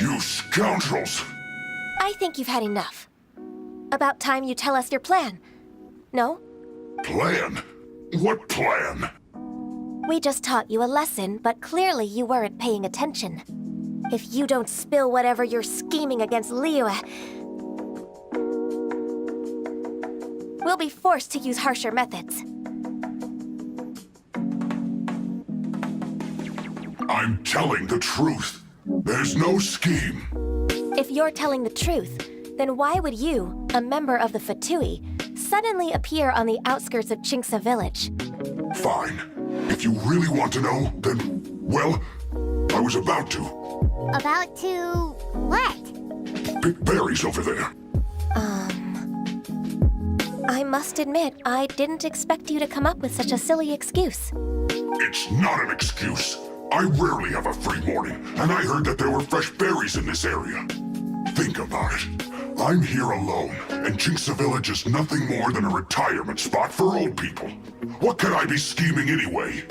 You scoundrels! I think you've had enough. About time you tell us your plan. No? Plan? What plan? We just taught you a lesson, but clearly you weren't paying attention. If you don't spill whatever you're scheming against Liyue, we'll be forced to use harsher methods. I'm telling the truth. There's no scheme. If you're telling the truth, then why would you, a member of the Fatui, suddenly appear on the outskirts of Chinxa village? Fine. If you really want to know, then, well, I was about to. About to what? Pick berries over there. I must admit, I didn't expect you to come up with such a silly excuse. It's not an excuse. I rarely have a free morning, and I heard that there were fresh berries in this area. Think about it. I'm here alone, and Chinxa Village is nothing more than a retirement spot for old people. What could I be scheming anyway?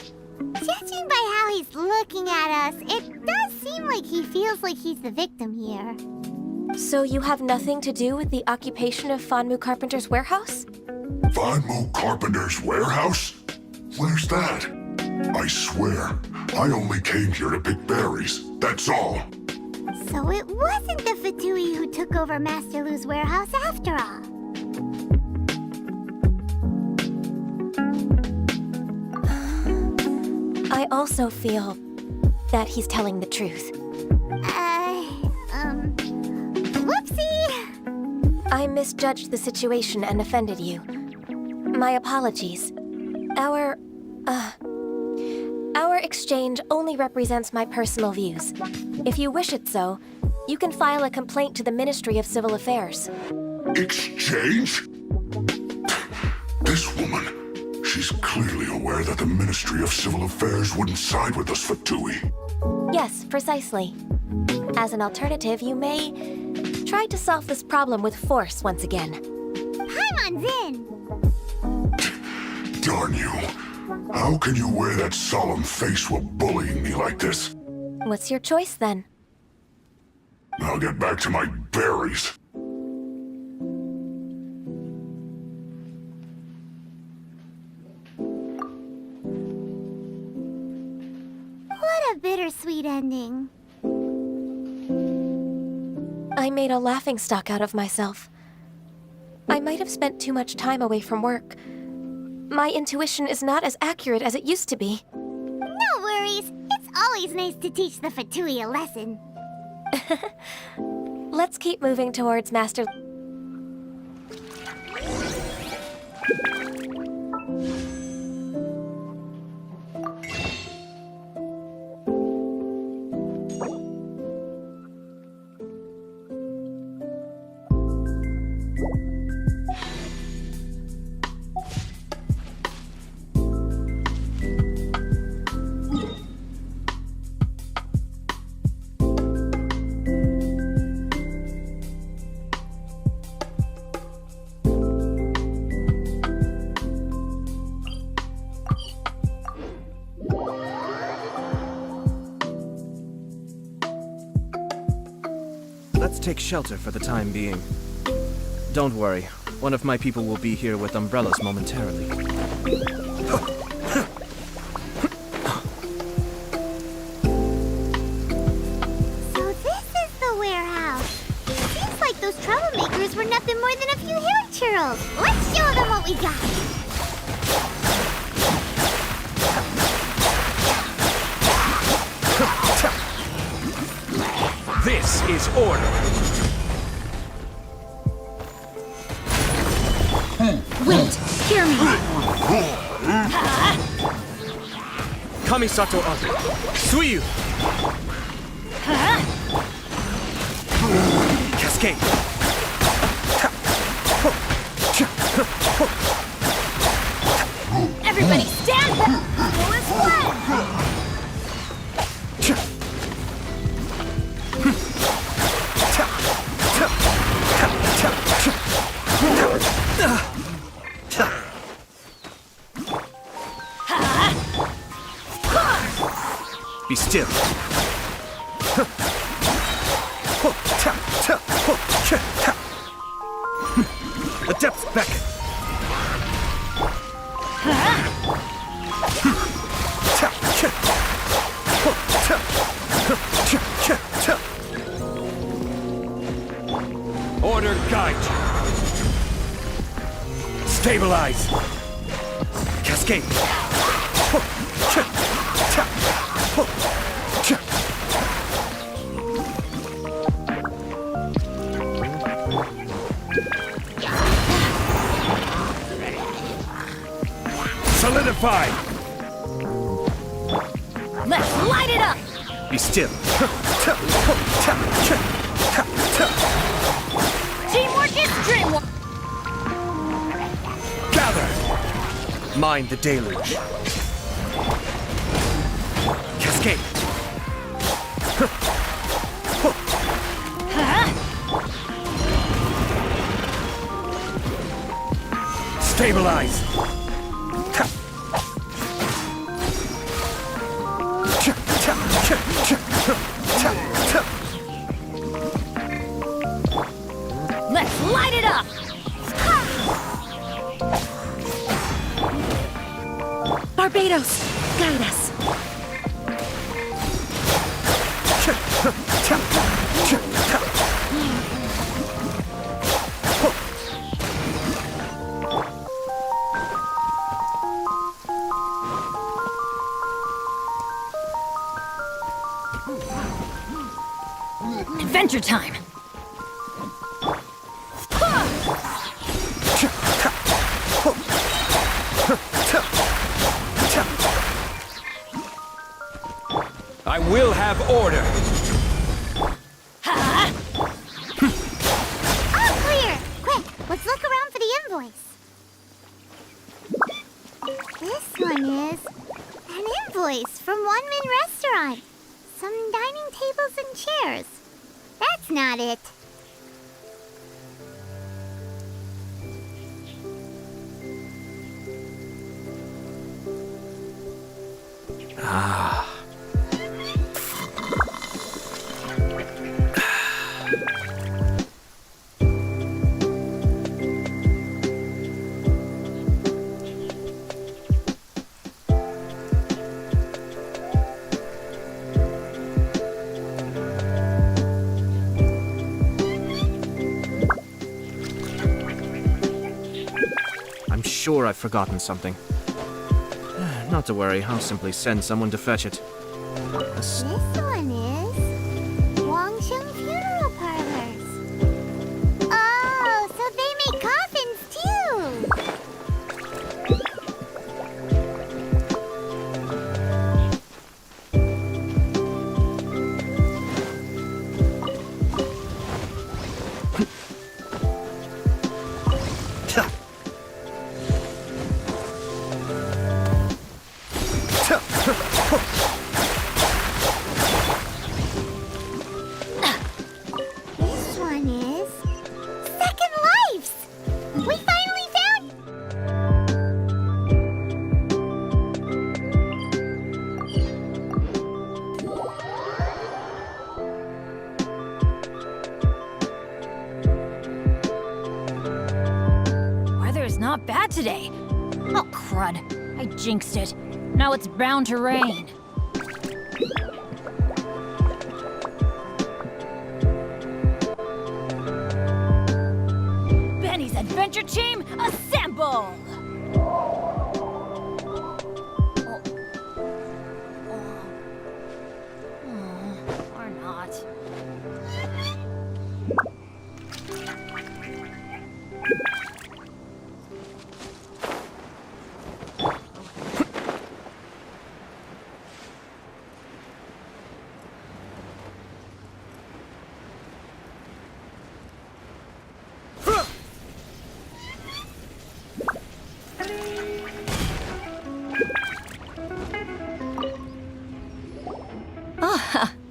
Judging by how he's looking at us, it does seem like he feels like he's the victim here. So you have nothing to do with the occupation of Fanmu Carpenter's warehouse? Fanmu Carpenter's warehouse? Where's that? I swear, I only came here to pick berries, that's all. So it wasn't the Fatui who took over Master Lu's warehouse after all. I also feel that he's telling the truth. Whoopsie! I misjudged the situation and offended you. My apologies. Our exchange only represents my personal views. If you wish it so, you can file a complaint to the Ministry of Civil Affairs. Exchange? This woman, she's clearly aware that the Ministry of Civil Affairs wouldn't side with us Fatui. Yes, precisely. As an alternative, you may try to solve this problem with force once again. Paimon-Zin! Darn you. How can you wear that solemn face while bullying me like this? What's your choice, then? I'll get back to my berries. What a bittersweet ending. I made a laughingstock out of myself. I might have spent too much time away from work. My intuition is not as accurate as it used to be. No worries. It's always nice to teach the Fatui a lesson. Let's keep moving towards Master... Let's take shelter for the time being. Don't worry, one of my people will be here with umbrellas momentarily. So this is the warehouse. Seems like those troublemakers were nothing more than a few hair churls. Let's show them what we got. This is order. Wait, hear me. Kamisato Abu. Suiyu! Cascade! Everybody stand! Full is one! Be still. Adepts beckon. Order guide you. Stabilize. Cascade. Solidify. Let's light it up! Be still. Teamwork is dreamwork! Gather. Mind the deluge. Cascade. Stabilize. Let's light it up! Barbados, guide us. Adventure time! I will have order. All clear! Quick, let's look around for the invoice. This one is an invoice from One Min Restaurant. Some dining tables and chairs. That's not it. Ah. I'm sure I've forgotten something. Not to worry, I'll simply send someone to fetch it. This one is Wangsheng Funeral Parlors. Oh, so they make coffins too! This one is Second Lives! We finally found... Weather is not bad today. Oh, crud. I jinxed it. Now it's bound to rain. Benny's Adventure Team, assemble! Or not.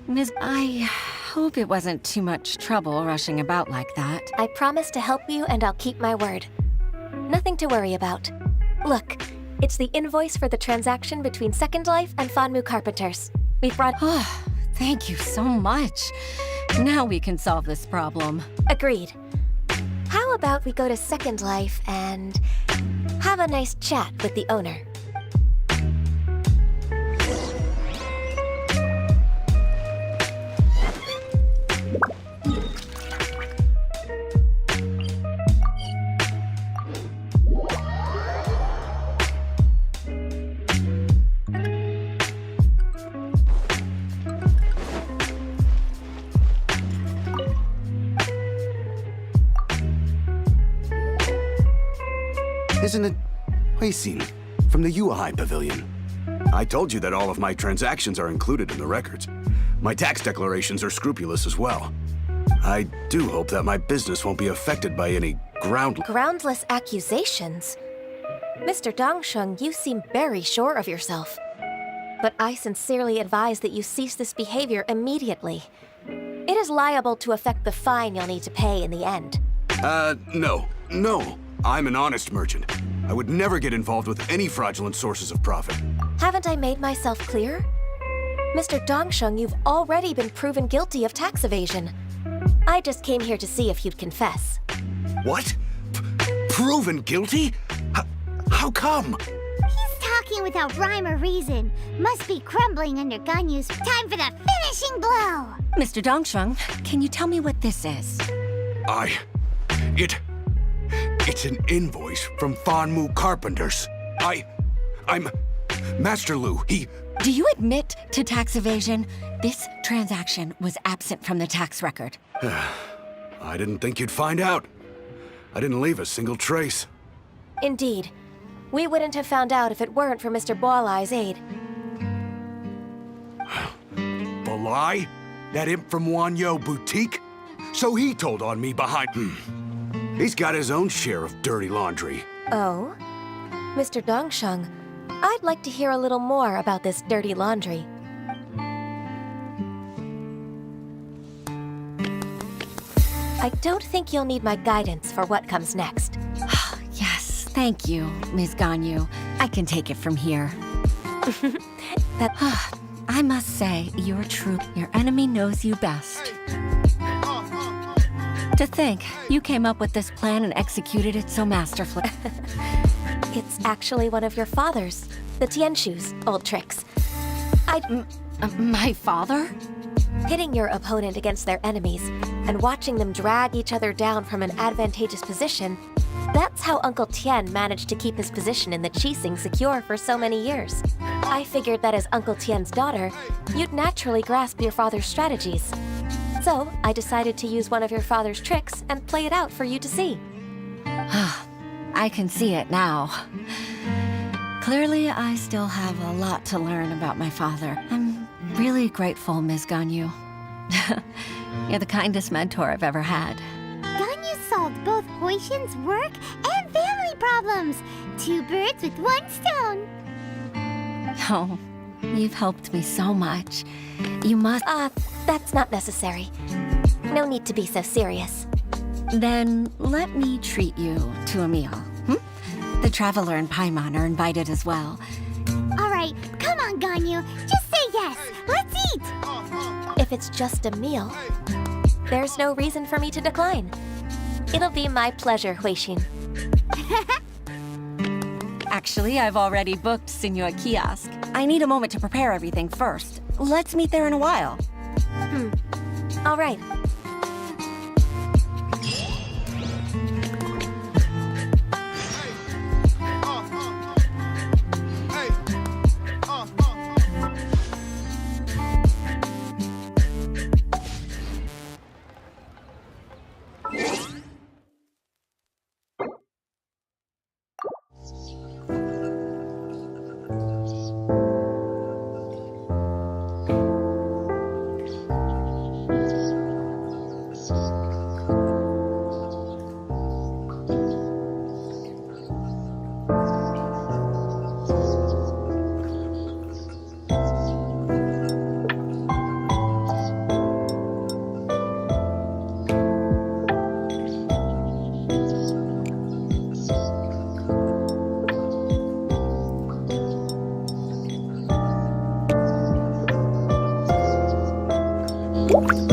Miss, I hope it wasn't too much trouble rushing about like that. I promise to help you and I'll keep my word. Nothing to worry about. Look, it's the invoice for the transaction between Second Life and Fanmu Carpenters. We've brought... Oh, thank you so much. Now we can solve this problem. Agreed. How about we go to Second Life and have a nice chat with the owner? Isn't it Lofi-Zin from the Ao Pavilion? I told you that all of my transactions are included in the records. My tax declarations are scrupulous as well. I do hope that my business won't be affected by any Groundless accusations? Mr. Dongsheng, you seem very sure of yourself. But I sincerely advise that you cease this behavior immediately. It is liable to affect the fine you'll need to pay in the end. No. I'm an honest merchant. I would never get involved with any fraudulent sources of profit. Haven't I made myself clear? Mr. Dongsheng, you've already been proven guilty of tax evasion. I just came here to see if you'd confess. What? Proven guilty? How come? He's talking without rhyme or reason. Must be crumbling under Ganyu's. Time for the finishing blow! Mr. Dongsheng, can you tell me what this is? It's an invoice from Fanmu Carpenters. I'm Master Lu. Do you admit to tax evasion? This transaction was absent from the tax record. I didn't think you'd find out. I didn't leave a single trace. Indeed. We wouldn't have found out if it weren't for Mr. Boalai's aid. Boalai? That imp from Wanyo Boutique? So he told on me behind... He's got his own share of dirty laundry. Oh? Mr. Dongsheng, I'd like to hear a little more about this dirty laundry. I don't think you'll need my guidance for what comes next. Yes, thank you, Ms. Ganyu. I can take it from here. I must say, you're true. Your enemy knows you best. To think, you came up with this plan and executed it so masterfully. It's actually one of your father's, the Tianshu's, old tricks. My father? Pitting your opponent against their enemies and watching them drag each other down from an advantageous position, that's how Uncle Tian managed to keep his position in the Qixing secure for so many years. I figured that as Uncle Tian's daughter, you'd naturally grasp your father's strategies. So I decided to use one of your father's tricks and play it out for you to see. I can see it now. Clearly, I still have a lot to learn about my father. I'm really grateful, Ms. Ganyu. You're the kindest mentor I've ever had. Ganyu solved both Huixin's work and family problems. 2 birds with 1 stone. Oh, you've helped me so much. You must... That's not necessary. No need to be so serious. Then let me treat you to a meal. The Traveler and Paimon are invited as well. All right, come on, Ganyu. Just say yes. Let's eat. If it's just a meal, there's no reason for me to decline. It'll be my pleasure, Huixin. Actually, I've already booked Senor Kiosk. I need a moment to prepare everything first. Let's meet there in a while. All right. you